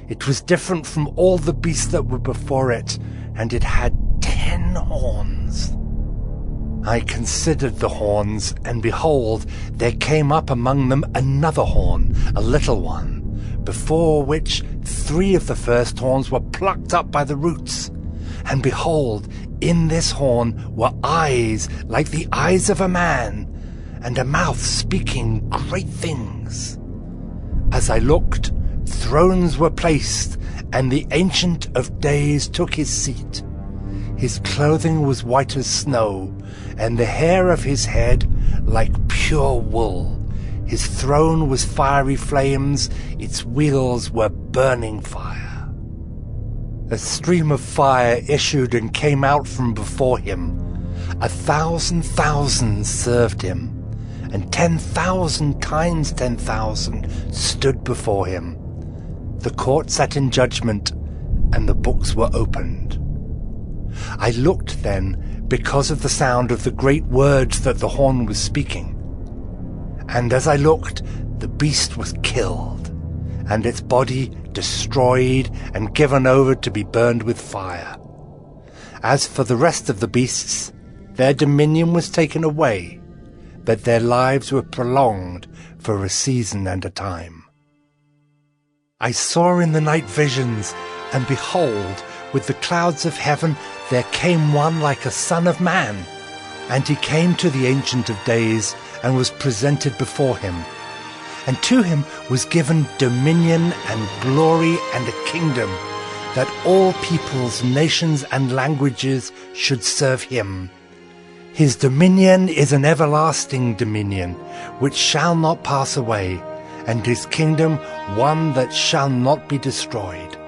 It was different from all the beasts that were before it, and it had 10 horns. I considered the horns, and behold, there came up among them another horn, a little one, before which 3 of the first horns were plucked up by the roots. And behold, in this horn were eyes like the eyes of a man, and a mouth speaking great things. As I looked, thrones were placed, and the Ancient of Days took his seat. His clothing was white as snow, and the hair of his head like pure wool. His throne was fiery flames, its wheels were burning fire. A stream of fire issued and came out from before him. 1,000 thousands served him, and 10,000 times 10,000 stood before him. The court sat in judgment, and the books were opened. I looked then, because of the sound of the great words that the horn was speaking. And as I looked, the beast was killed, and its body destroyed and given over to be burned with fire. As for the rest of the beasts, their dominion was taken away, but their lives were prolonged for a season and a time. I saw in the night visions, and behold, with the clouds of heaven there came one like a son of man. And he came to the Ancient of Days, and was presented before him. And to him was given dominion and glory and a kingdom, that all peoples, nations, and languages should serve him. His dominion is an everlasting dominion, which shall not pass away, and his kingdom one that shall not be destroyed.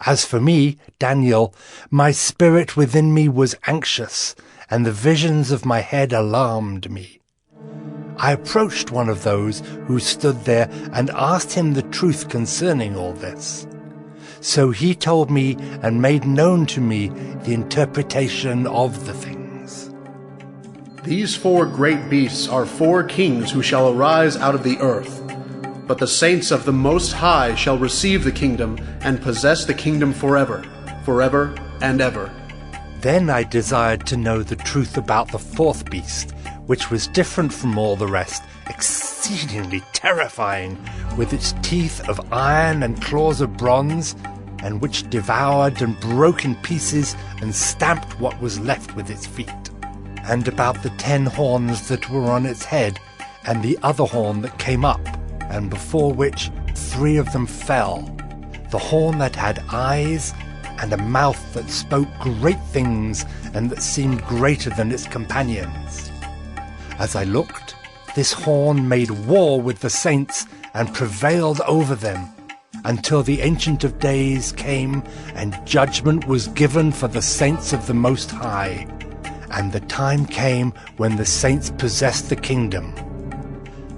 As for me, Daniel, my spirit within me was anxious, and the visions of my head alarmed me. I approached one of those who stood there and asked him the truth concerning all this. So he told me and made known to me the interpretation of the things. These 4 great beasts are 4 kings who shall arise out of the earth. But the saints of the Most High shall receive the kingdom and possess the kingdom forever, forever and ever. Then I desired to know the truth about the 4th beast, which was different from all the rest, exceedingly terrifying, with its teeth of iron and claws of bronze, and which devoured and broke in pieces and stamped what was left with its feet. And about the 10 horns that were on its head, and the other horn that came up, and before which 3 of them fell, the horn that had eyes, and a mouth that spoke great things, and that seemed greater than its companions. As I looked, this horn made war with the saints, and prevailed over them, until the Ancient of Days came, and judgment was given for the saints of the Most High. And the time came when the saints possessed the kingdom.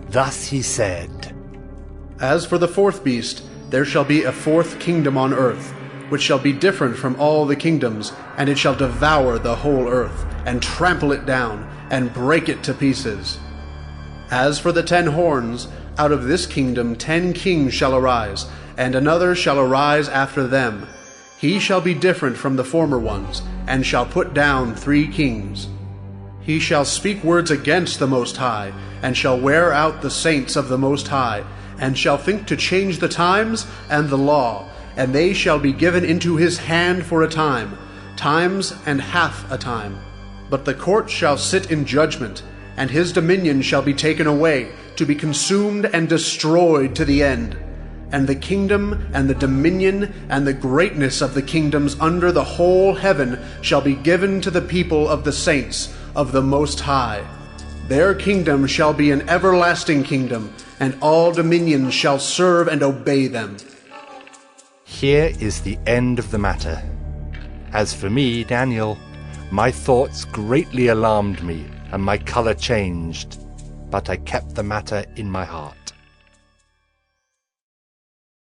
Thus he said, As for the 4th beast, there shall be a 4th kingdom on earth, which shall be different from all the kingdoms, and it shall devour the whole earth, and trample it down, and break it to pieces. As for the 10 horns, out of this kingdom 10 kings shall arise, and another shall arise after them. He shall be different from the former ones, and shall put down 3 kings. He shall speak words against the Most High, and shall wear out the saints of the Most High, and shall think to change the times and the law, and they shall be given into his hand for a time, times and half a time. But the court shall sit in judgment, and his dominion shall be taken away, to be consumed and destroyed to the end. And the kingdom and the dominion and the greatness of the kingdoms under the whole heaven shall be given to the people of the saints of the Most High. Their kingdom shall be an everlasting kingdom, and all dominions shall serve and obey them. Here is the end of the matter. As for me, Daniel, my thoughts greatly alarmed me, and my color changed, but I kept the matter in my heart.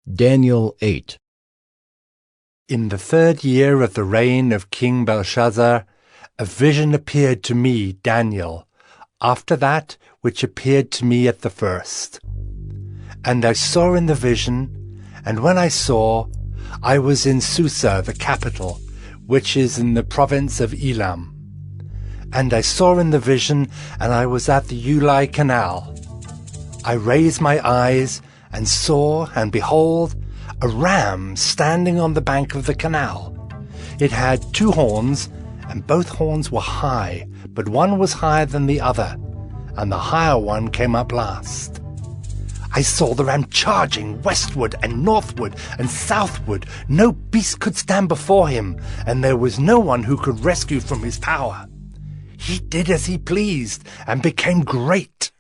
Daniel 8. In the 3rd year of the reign of King Belshazzar, a vision appeared to me, Daniel, after that which appeared to me at the first. And I saw in the vision, and when I saw, I was in Susa, the capital, which is in the province of Elam. And I saw in the vision, and I was at the Ulai Canal. I raised my eyes, and saw, and behold, a ram standing on the bank of the canal. It had 2 horns, and both horns were high, but one was higher than the other, and the higher one came up last. I saw the ram charging westward and northward and southward. No beast could stand before him, and there was no one who could rescue from his power. He did as he pleased, and became great.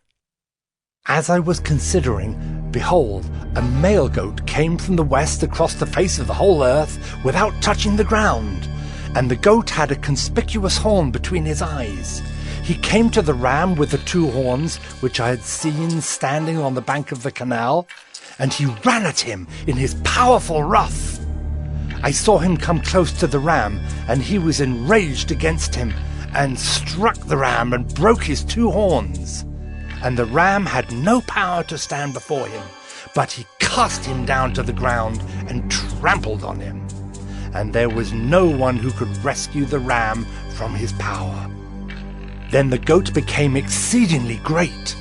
As I was considering, behold, a male goat came from the west across the face of the whole earth without touching the ground, and the goat had a conspicuous horn between his eyes. He came to the ram with the 2 horns, which I had seen standing on the bank of the canal, and he ran at him in his powerful wrath. I saw him come close to the ram, and he was enraged against him, and struck the ram and broke his 2 horns. And the ram had no power to stand before him, but he cast him down to the ground and trampled on him. And there was no one who could rescue the ram from his power. Then the goat became exceedingly great,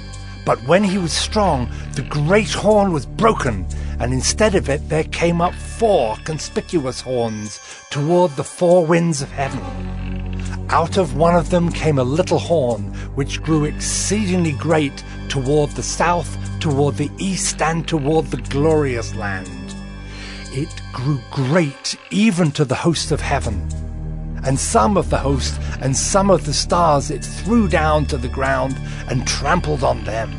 but when he was strong, the great horn was broken, and instead of it there came up 4 conspicuous horns toward the 4 winds of heaven. Out of one of them came a little horn, which grew exceedingly great toward the south, toward the east, and toward the glorious land. It grew great even to the host of heaven. And some of the host and some of the stars it threw down to the ground and trampled on them.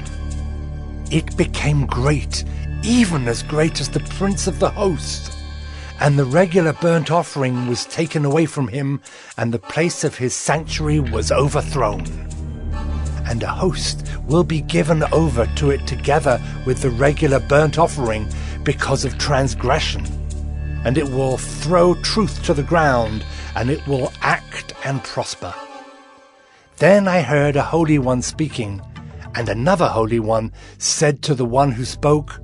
It became great, even as great as the prince of the host. And the regular burnt offering was taken away from him, and the place of his sanctuary was overthrown. And a host will be given over to it together with the regular burnt offering because of transgression. And it will throw truth to the ground, and it will act and prosper. Then I heard a Holy One speaking, and another Holy One said to the one who spoke,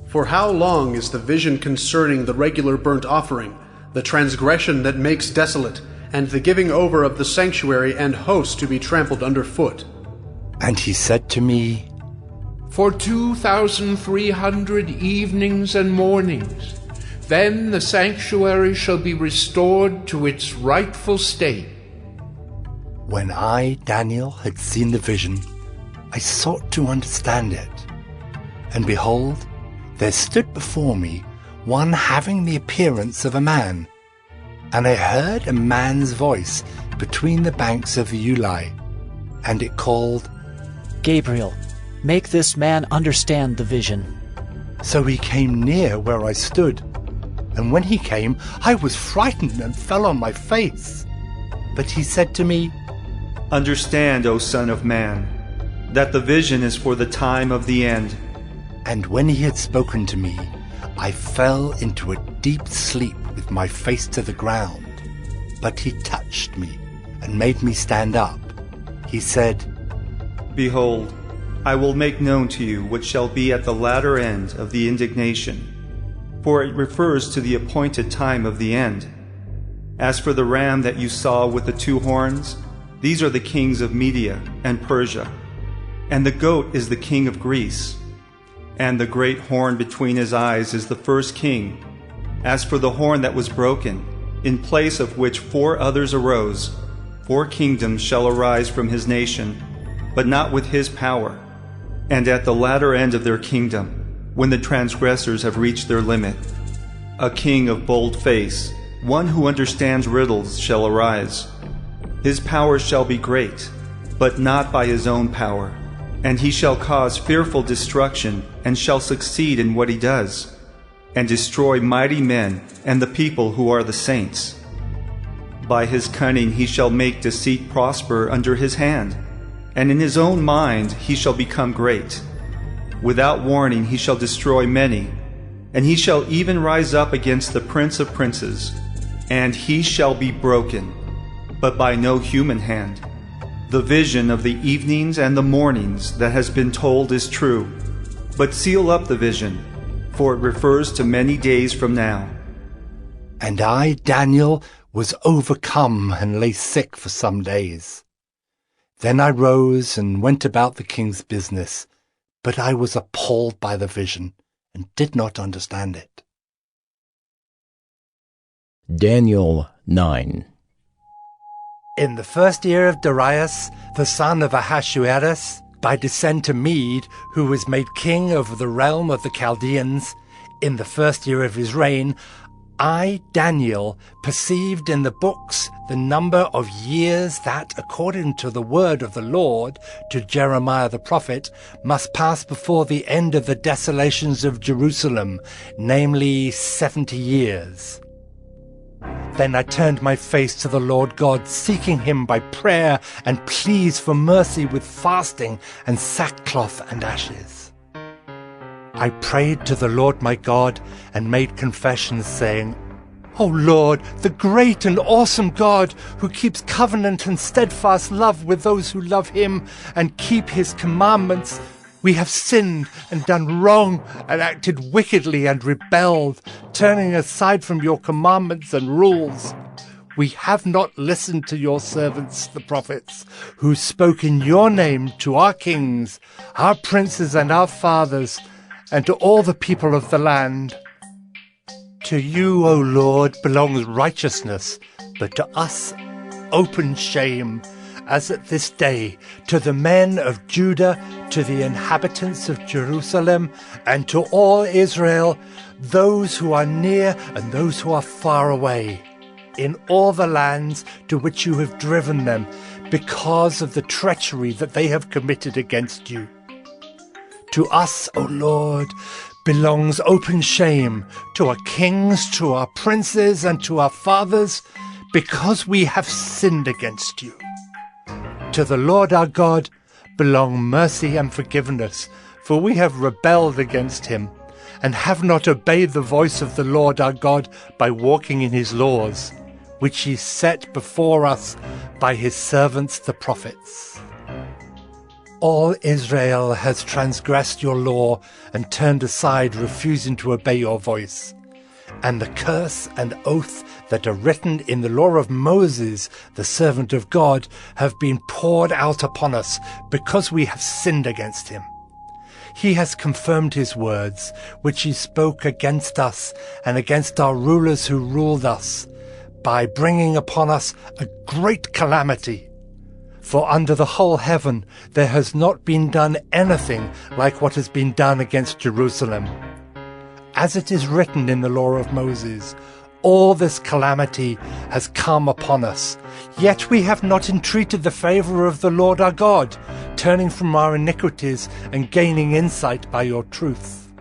For how long is the vision concerning the regular burnt offering, the transgression that makes desolate, and the giving over of the sanctuary and host to be trampled underfoot? And he said to me, For 2,300 evenings and mornings, then the sanctuary shall be restored to its rightful state. When I, Daniel, had seen the vision, I sought to understand it. And behold, there stood before me one having the appearance of a man. And I heard a man's voice between the banks of the Ulai, and it called, Gabriel, make this man understand the vision. So he came near where I stood, and when he came, I was frightened and fell on my face. But he said to me, Understand, O Son of Man, that the vision is for the time of the end. And when he had spoken to me, I fell into a deep sleep with my face to the ground. But he touched me and made me stand up. He said, Behold, I will make known to you what shall be at the latter end of the indignation, for it refers to the appointed time of the end. As for the ram that you saw with the 2 horns, these are the kings of Media and Persia, and the goat is the king of Greece, and the great horn between his eyes is the first king. As for the horn that was broken, in place of which 4 others arose. 4 kingdoms shall arise from his nation, but not with his power. And at the latter end of their kingdom, when the transgressors have reached their limit, a king of bold face, one who understands riddles, shall arise. His power shall be great, but not by his own power. And he shall cause fearful destruction, and shall succeed in what he does, and destroy mighty men and the people who are the saints. By his cunning he shall make deceit prosper under his hand, and in his own mind he shall become great. Without warning he shall destroy many, and he shall even rise up against the Prince of Princes, and he shall be broken, but by no human hand. The vision of the evenings and the mornings that has been told is true, but seal up the vision, for it refers to many days from now. And I, Daniel, was overcome and lay sick for some days. Then I rose and went about the king's business, but I was appalled by the vision and did not understand it. Daniel 9. In the first year of Darius, the son of Ahasuerus, by descent to Mede, who was made king over the realm of the Chaldeans, in the first year of his reign, I, Daniel, perceived in the books the number of years that, according to the word of the Lord to Jeremiah the prophet, must pass before the end of the desolations of Jerusalem, namely 70 years. Then I turned my face to the Lord God, seeking him by prayer and pleas for mercy with fasting and sackcloth and ashes. I prayed to the Lord my God and made confessions, saying, O Lord, the great and awesome God, who keeps covenant and steadfast love with those who love him and keep his commandments, we have sinned and done wrong and acted wickedly and rebelled, turning aside from your commandments and rules. We have not listened to your servants, the prophets, who spoke in your name to our kings, our princes and our fathers, and to all the people of the land. To you, O Lord, belongs righteousness, but to us open shame, as at this day, to the men of Judah, to the inhabitants of Jerusalem, and to all Israel, those who are near and those who are far away, in all the lands to which you have driven them, because of the treachery that they have committed against you. To us, O Lord, belongs open shame, to our kings, to our princes, and to our fathers, because we have sinned against you. To the Lord our God belong mercy and forgiveness, for we have rebelled against him, and have not obeyed the voice of the Lord our God by walking in his laws, which he set before us by his servants the prophets. All Israel has transgressed your law and turned aside, refusing to obey your voice. And the curse and oath that are written in the law of Moses, the servant of God, have been poured out upon us because we have sinned against him. He has confirmed his words, which he spoke against us and against our rulers who ruled us, by bringing upon us a great calamity. For under the whole heaven there has not been done anything like what has been done against Jerusalem. As it is written in the law of Moses, all this calamity has come upon us, yet we have not entreated the favor of the Lord our God, turning from our iniquities and gaining insight by your truth.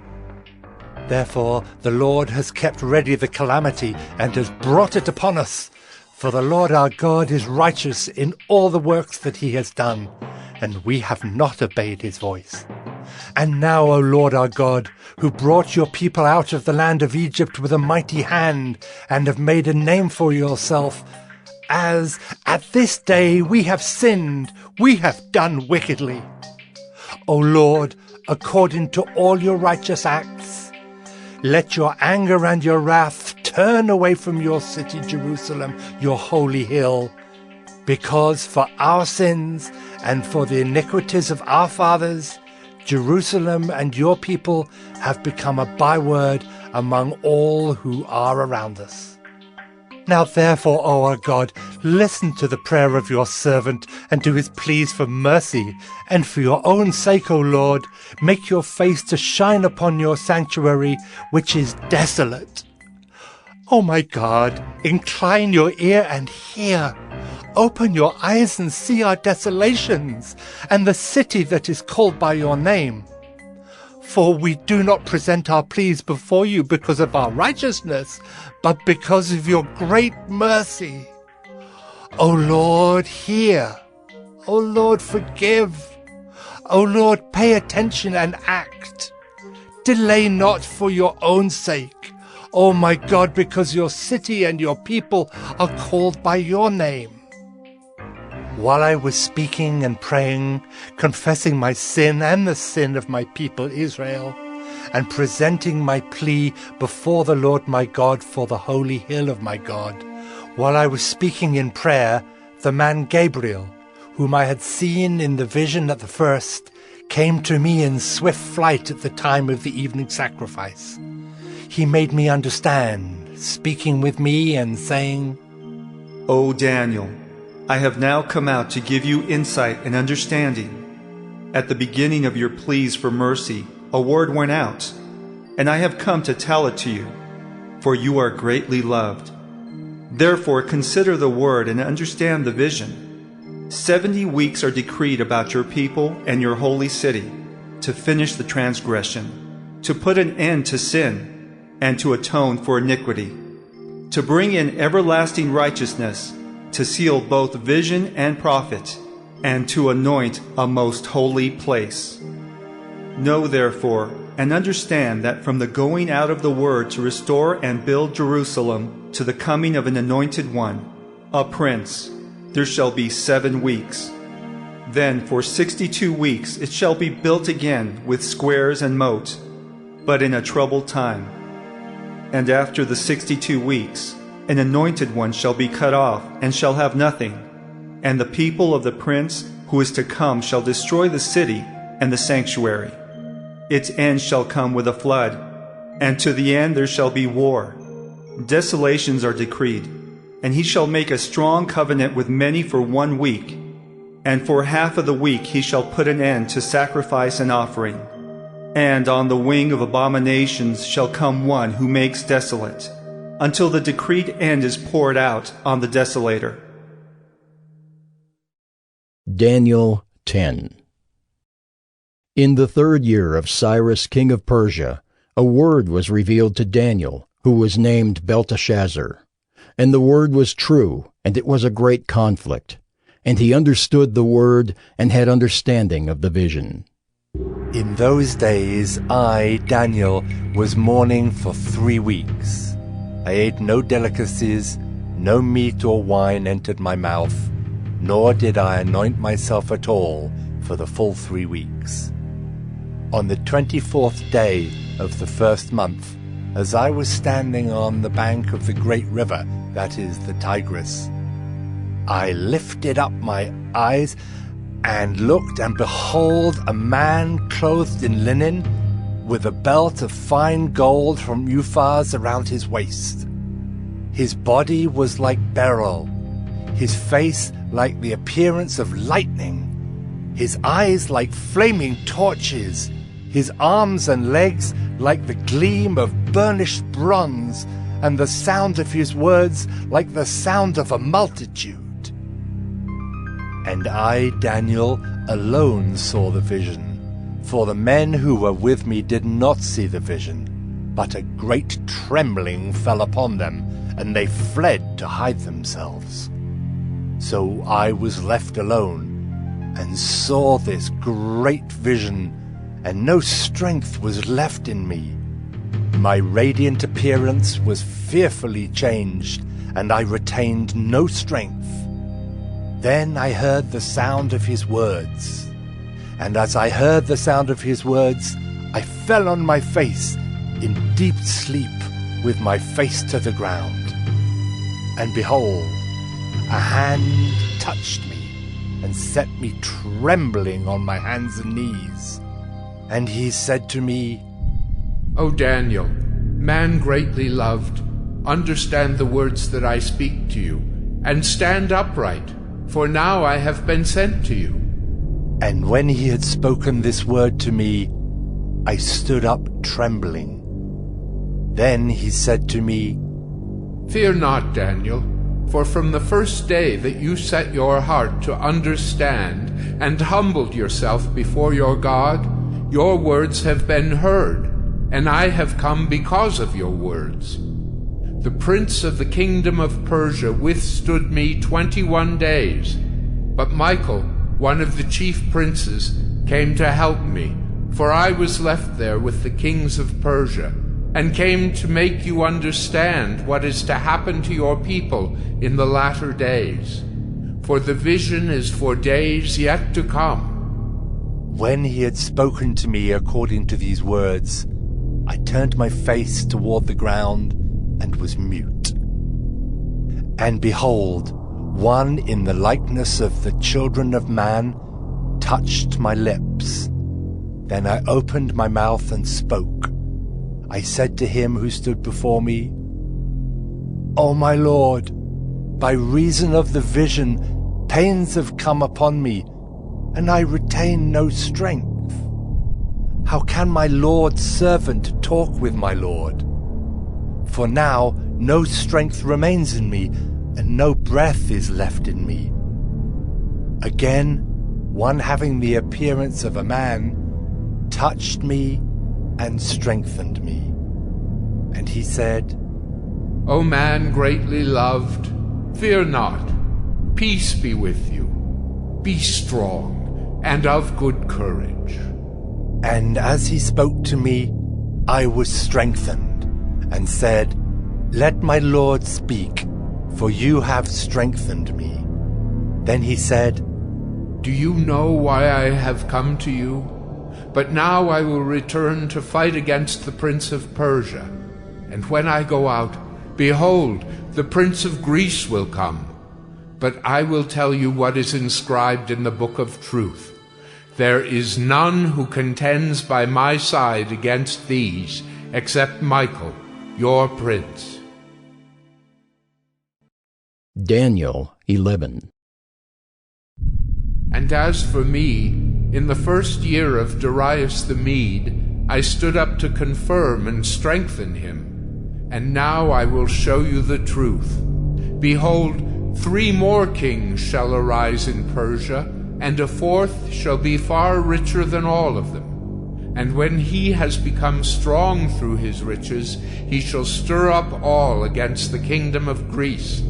Therefore the Lord has kept ready the calamity and has brought it upon us. For the Lord our God is righteous in all the works that he has done, and we have not obeyed his voice. And now, O Lord our God, who brought your people out of the land of Egypt with a mighty hand, and have made a name for yourself, as at this day we have sinned, we have done wickedly. O Lord, according to all your righteous acts, let your anger and your wrath turn away from your city, Jerusalem, your holy hill, because for our sins and for the iniquities of our fathers, Jerusalem and your people have become a byword among all who are around us. Now therefore, O our God, listen to the prayer of your servant, and to his pleas for mercy. And for your own sake, O Lord, make your face to shine upon your sanctuary, which is desolate. O my God, incline your ear and hear. Open your eyes and see our desolations, and the city that is called by your name. For we do not present our pleas before you because of our righteousness, but because of your great mercy. O Lord, hear. O Lord, forgive. O Lord, pay attention and act. Delay not for your own sake, O my God, because your city and your people are called by your name. While I was speaking and praying, confessing my sin and the sin of my people Israel, and presenting my plea before the Lord my God for the holy hill of my God, while I was speaking in prayer, the man Gabriel, whom I had seen in the vision at the first, came to me in swift flight at the time of the evening sacrifice. He made me understand, speaking with me and saying, O Daniel, I have now come out to give you insight and understanding. At the beginning of your pleas for mercy, a word went out, and I have come to tell it to you, for you are greatly loved. Therefore consider the word and understand the vision. 70 weeks are decreed about your people and your holy city, to finish the transgression, to put an end to sin, and to atone for iniquity, to bring in everlasting righteousness, to seal both vision and prophet, and to anoint a most holy place. Know therefore and understand that from the going out of the word to restore and build Jerusalem to the coming of an anointed one, a prince, there shall be 7 weeks. Then for 62 weeks it shall be built again with squares and moat, but in a troubled time. And after the 62 weeks, an anointed one shall be cut off, and shall have nothing. And the people of the prince who is to come shall destroy the city and the sanctuary. Its end shall come with a flood, and to the end there shall be war. Desolations are decreed, and he shall make a strong covenant with many for 1 week. And for half of the week he shall put an end to sacrifice and offering. And on the wing of abominations shall come one who makes desolate, until the decreed end is poured out on the desolator. Daniel 10. In the 3rd year of Cyrus king of Persia, a word was revealed to Daniel, who was named Belteshazzar. And the word was true, and it was a great conflict. And he understood the word, and had understanding of the vision. In those days I, Daniel, was mourning for 3 weeks. I ate no delicacies, no meat or wine entered my mouth, nor did I anoint myself at all for the full 3 weeks. On the 24th day of the 1st month, as I was standing on the bank of the great river, that is the Tigris, I lifted up my eyes and looked, and behold, a man clothed in linen, with a belt of fine gold from Uphaz around his waist. His body was like beryl, his face like the appearance of lightning, his eyes like flaming torches, his arms and legs like the gleam of burnished bronze, and the sound of his words like the sound of a multitude. And I, Daniel, alone saw the vision. For the men who were with me did not see the vision, but a great trembling fell upon them, and they fled to hide themselves. So I was left alone, and saw this great vision, and no strength was left in me. My radiant appearance was fearfully changed, and I retained no strength. Then I heard the sound of his words. And as I heard the sound of his words, I fell on my face in deep sleep with my face to the ground. And behold, a hand touched me and set me trembling on my hands and knees. And he said to me, O Daniel, man greatly loved, understand the words that I speak to you, and stand upright, for now I have been sent to you." And when he had spoken this word to me, I stood up trembling. Then he said to me, "Fear not, Daniel, for from the first day that you set your heart to understand and humbled yourself before your God, your words have been heard, and I have come because of your words. The prince of the kingdom of Persia withstood me 21 days, but Michael, one of the chief princes, came to help me, for I was left there with the kings of Persia, and came to make you understand what is to happen to your people in the latter days. For the vision is for days yet to come." When he had spoken to me according to these words, I turned my face toward the ground and was mute. And behold, one in the likeness of the children of man touched my lips. Then I opened my mouth and spoke. I said to him who stood before me, "O my Lord, by reason of the vision, pains have come upon me, and I retain no strength. How can my Lord's servant talk with my Lord? For now no strength remains in me, and no breath is left in me." Again, one having the appearance of a man touched me and strengthened me. And he said, "O man greatly loved, fear not. Peace be with you. Be strong and of good courage." And as he spoke to me, I was strengthened, and said, "Let my Lord speak, for you have strengthened me." Then he said, "Do you know why I have come to you? But now I will return to fight against the prince of Persia. And when I go out, behold, the prince of Greece will come. But I will tell you what is inscribed in the book of truth. There is none who contends by my side against these, except Michael, your prince." Daniel 11. And as for me, in the first year of Darius the Mede, I stood up to confirm and strengthen him. And now I will show you the truth. Behold, 3 more kings shall arise in Persia, and a 4th shall be far richer than all of them. And when he has become strong through his riches, he shall stir up all against the kingdom of Greece.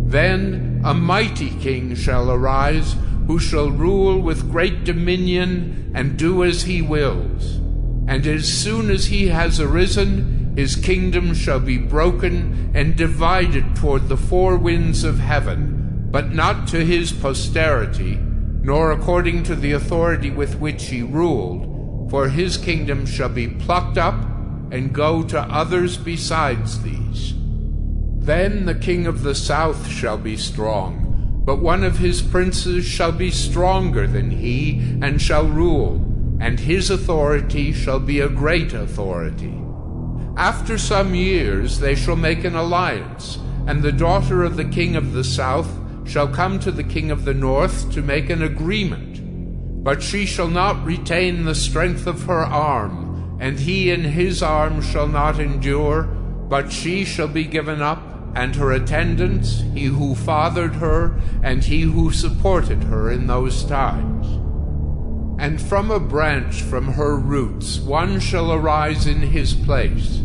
Then a mighty king shall arise, who shall rule with great dominion and do as he wills. And as soon as he has arisen, his kingdom shall be broken and divided toward the 4 winds of heaven, but not to his posterity, nor according to the authority with which he ruled, for his kingdom shall be plucked up and go to others besides these. Then the king of the south shall be strong, but one of his princes shall be stronger than he, and shall rule, and his authority shall be a great authority. After some years they shall make an alliance, and the daughter of the king of the south shall come to the king of the north to make an agreement. But she shall not retain the strength of her arm, and he in his arm shall not endure, but she shall be given up, and her attendants, he who fathered her, and he who supported her in those times. And from a branch from her roots one shall arise in his place.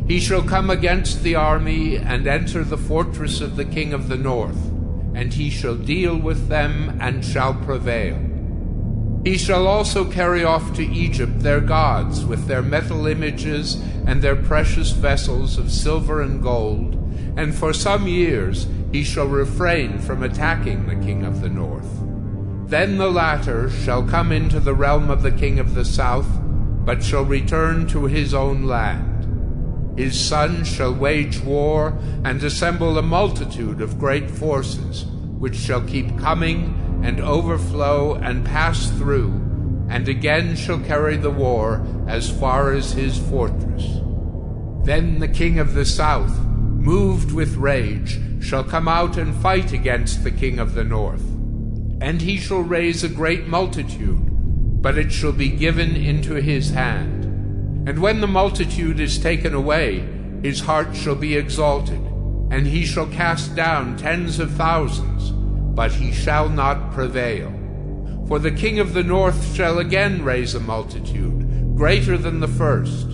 He shall come against the army, and enter the fortress of the king of the north, and he shall deal with them, and shall prevail. He shall also carry off to Egypt their gods, with their metal images, and their precious vessels of silver and gold, and for some years he shall refrain from attacking the king of the north. Then the latter shall come into the realm of the king of the south, but shall return to his own land. His son shall wage war, and assemble a multitude of great forces, which shall keep coming, and overflow, and pass through, and again shall carry the war as far as his fortress. Then the king of the south, moved with rage, shall come out and fight against the king of the north. And he shall raise a great multitude, but it shall be given into his hand. And when the multitude is taken away, his heart shall be exalted, and he shall cast down tens of thousands, but he shall not prevail. For the king of the north shall again raise a multitude, greater than the first.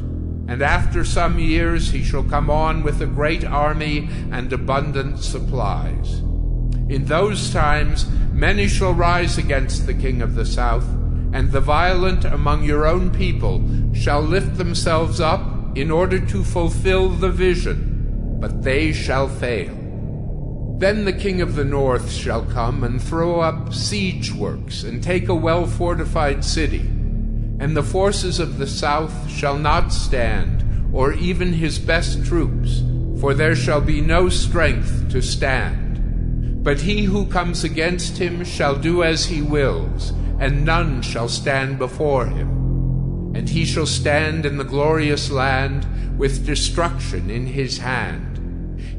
And after some years he shall come on with a great army and abundant supplies. In those times many shall rise against the king of the south, and the violent among your own people shall lift themselves up in order to fulfill the vision, but they shall fail. Then the king of the north shall come and throw up siege works and take a well-fortified city. And the forces of the south shall not stand, or even his best troops, for there shall be no strength to stand. But he who comes against him shall do as he wills, and none shall stand before him. And he shall stand in the glorious land with destruction in his hand.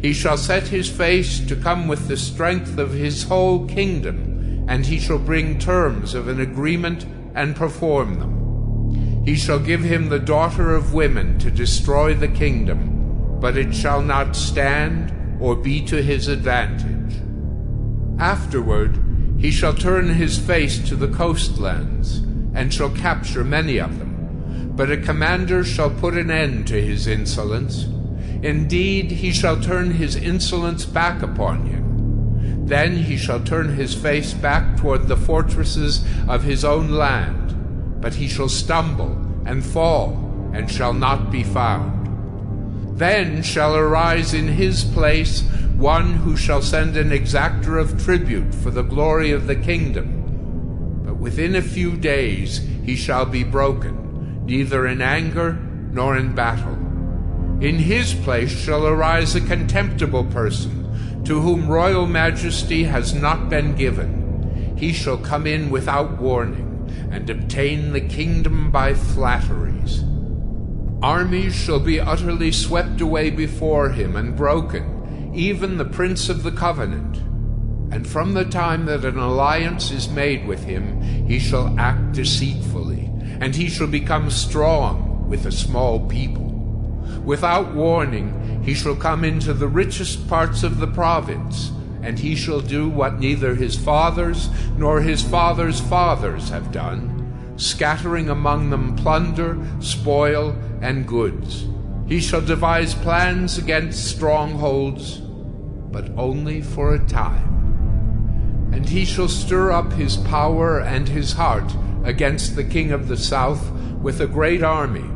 He shall set his face to come with the strength of his whole kingdom, and he shall bring terms of an agreement and perform them. He shall give him the daughter of women to destroy the kingdom, but it shall not stand or be to his advantage. Afterward he shall turn his face to the coastlands, and shall capture many of them. But a commander shall put an end to his insolence. Indeed, he shall turn his insolence back upon him. Then he shall turn his face back toward the fortresses of his own land. But he shall stumble and fall, and shall not be found. Then shall arise in his place one who shall send an exactor of tribute for the glory of the kingdom. But within a few days he shall be broken, neither in anger nor in battle. In his place shall arise a contemptible person, to whom royal majesty has not been given. He shall come in without warning, and obtain the kingdom by flatteries. Armies shall be utterly swept away before him and broken, even the prince of the covenant. And from the time that an alliance is made with him, he shall act deceitfully, and he shall become strong with a small people. Without warning, he shall come into the richest parts of the province, and he shall do what neither his fathers nor his fathers' fathers have done, scattering among them plunder, spoil, and goods. He shall devise plans against strongholds, but only for a time. And he shall stir up his power and his heart against the king of the south with a great army.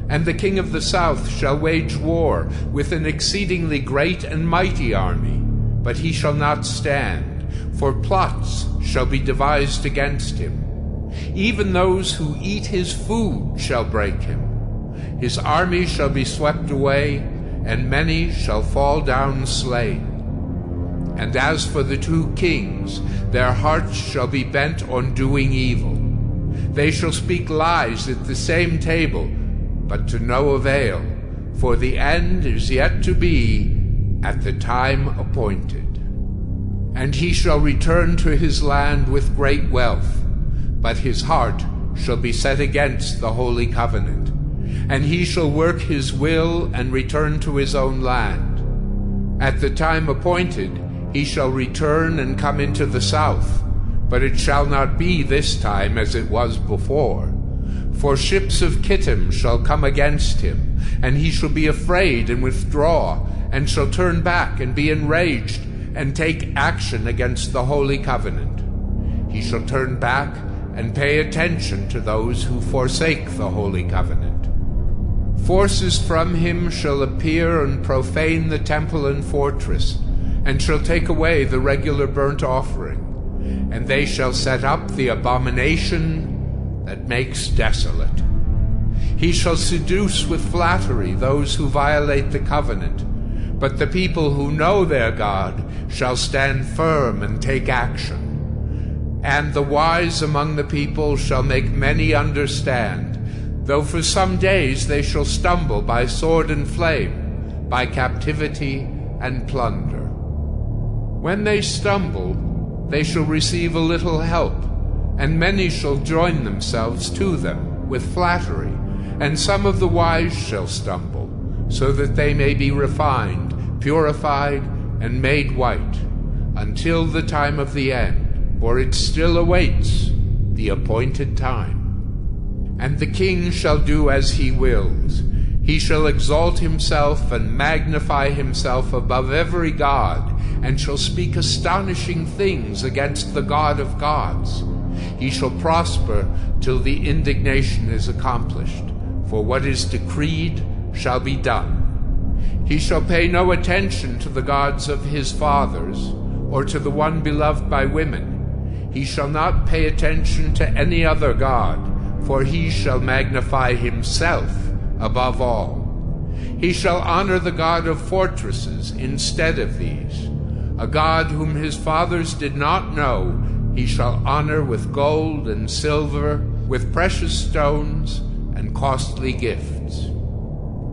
And the king of the south shall wage war with an exceedingly great and mighty army. But he shall not stand, for plots shall be devised against him. Even those who eat his food shall break him. His army shall be swept away, and many shall fall down slain. And as for the two kings, their hearts shall be bent on doing evil. They shall speak lies at the same table, but to no avail, for the end is yet to be at the time appointed. And he shall return to his land with great wealth, but his heart shall be set against the holy covenant. And he shall work his will and return to his own land. At the time appointed he shall return and come into the south, but it shall not be this time as it was before. For ships of Kittim shall come against him, and he shall be afraid and withdraw, and shall turn back and be enraged, and take action against the holy covenant. He shall turn back and pay attention to those who forsake the holy covenant. Forces from him shall appear and profane the temple and fortress, and shall take away the regular burnt offering, and they shall set up the abomination that makes desolate. He shall seduce with flattery those who violate the covenant, but the people who know their God shall stand firm and take action. And the wise among the people shall make many understand, though for some days they shall stumble by sword and flame, by captivity and plunder. When they stumble, they shall receive a little help, and many shall join themselves to them with flattery, and some of the wise shall stumble, so that they may be refined, purified, and made white, until the time of the end, for it still awaits the appointed time. And the king shall do as he wills. He shall exalt himself and magnify himself above every god, and shall speak astonishing things against the God of gods. He shall prosper till the indignation is accomplished, for what is decreed shall be done. He shall pay no attention to the gods of his fathers, or to the one beloved by women. He shall not pay attention to any other god, for he shall magnify himself above all. He shall honor the God of fortresses instead of these. A God whom his fathers did not know, he shall honor with gold and silver, with precious stones and costly gifts.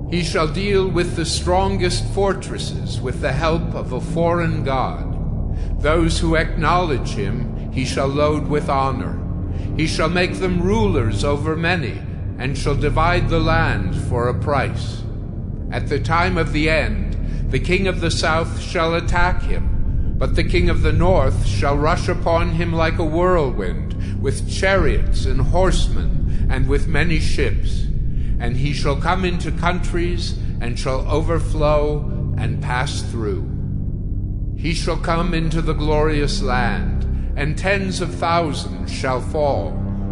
He shall deal with the strongest fortresses with the help of a foreign god. Those who acknowledge him he shall load with honor. He shall make them rulers over many, and shall divide the land for a price. At the time of the end, the king of the south shall attack him, but the king of the north shall rush upon him like a whirlwind, with chariots and horsemen, and with many ships. And he shall come into countries, and shall overflow and pass through. He shall come into the glorious land, and tens of thousands shall fall,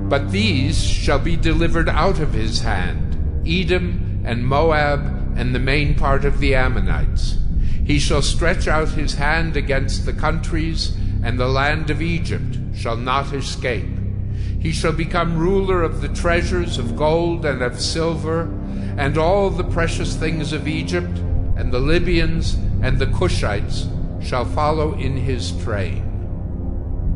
but these shall be delivered out of his hand, Edom and Moab and the main part of the Ammonites. He shall stretch out his hand against the countries, and the land of Egypt shall not escape. He shall become ruler of the treasures of gold and of silver, and all the precious things of Egypt, and the Libyans and the Cushites shall follow in his train.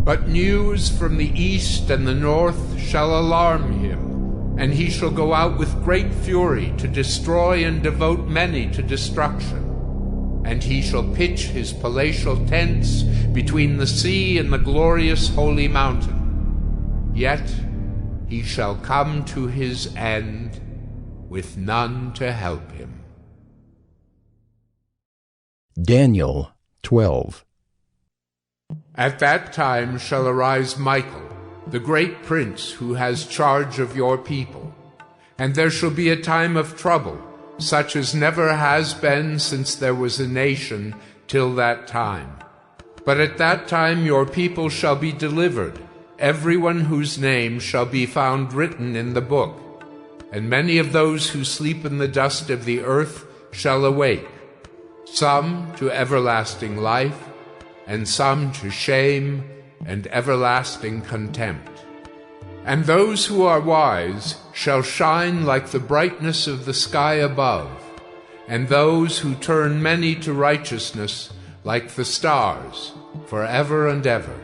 But news from the east and the north shall alarm him, and he shall go out with great fury to destroy and devote many to destruction. And he shall pitch his palatial tents between the sea and the glorious holy mountain. Yet he shall come to his end with none to help him. Daniel 12. At that time shall arise Michael, the great prince who has charge of your people. And there shall be a time of trouble, such as never has been since there was a nation till that time. But at that time your people shall be delivered, everyone whose name shall be found written in the book. And many of those who sleep in the dust of the earth shall awake, some to everlasting life, and some to shame and everlasting contempt. And those who are wise shall shine like the brightness of the sky above, and those who turn many to righteousness like the stars forever and ever.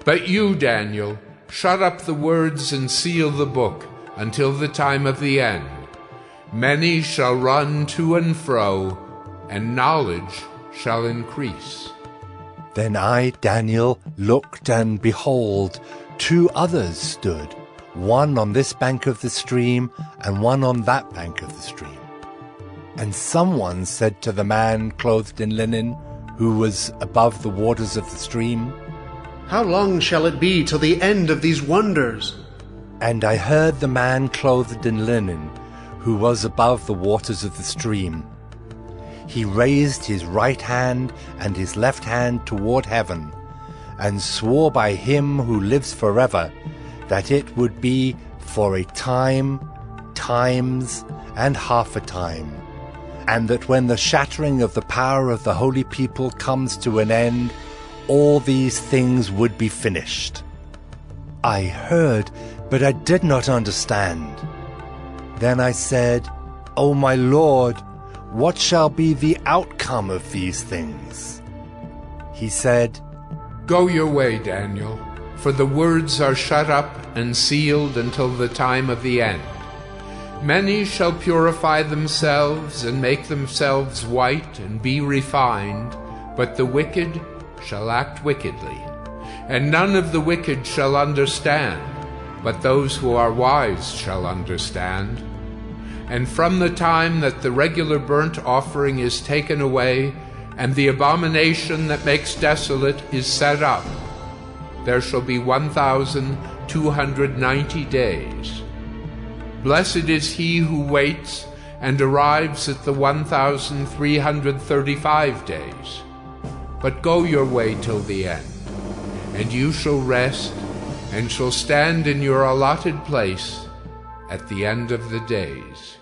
But you, Daniel, shut up the words and seal the book until the time of the end. Many shall run to and fro, and knowledge shall increase. Then I, Daniel, looked, and behold, 2 others stood, one on this bank of the stream, and one on that bank of the stream. And someone said to the man clothed in linen, who was above the waters of the stream, How long shall it be till the end of these wonders? And I heard the man clothed in linen, who was above the waters of the stream. He raised his right hand and his left hand toward heaven, and swore by him who lives forever, that it would be for a time, times, and half a time, and that when the shattering of the power of the holy people comes to an end, all these things would be finished. I heard, but I did not understand. Then I said, O my Lord, what shall be the outcome of these things? He said, Go your way, Daniel, for the words are shut up and sealed until the time of the end. Many shall purify themselves and make themselves white and be refined, but the wicked shall act wickedly. And none of the wicked shall understand, but those who are wise shall understand. And from the time that the regular burnt offering is taken away, and the abomination that makes desolate is set up, there shall be 1,290 days. Blessed is he who waits and arrives at the 1,335 days. But go your way till the end, and you shall rest, and shall stand in your allotted place at the end of the days.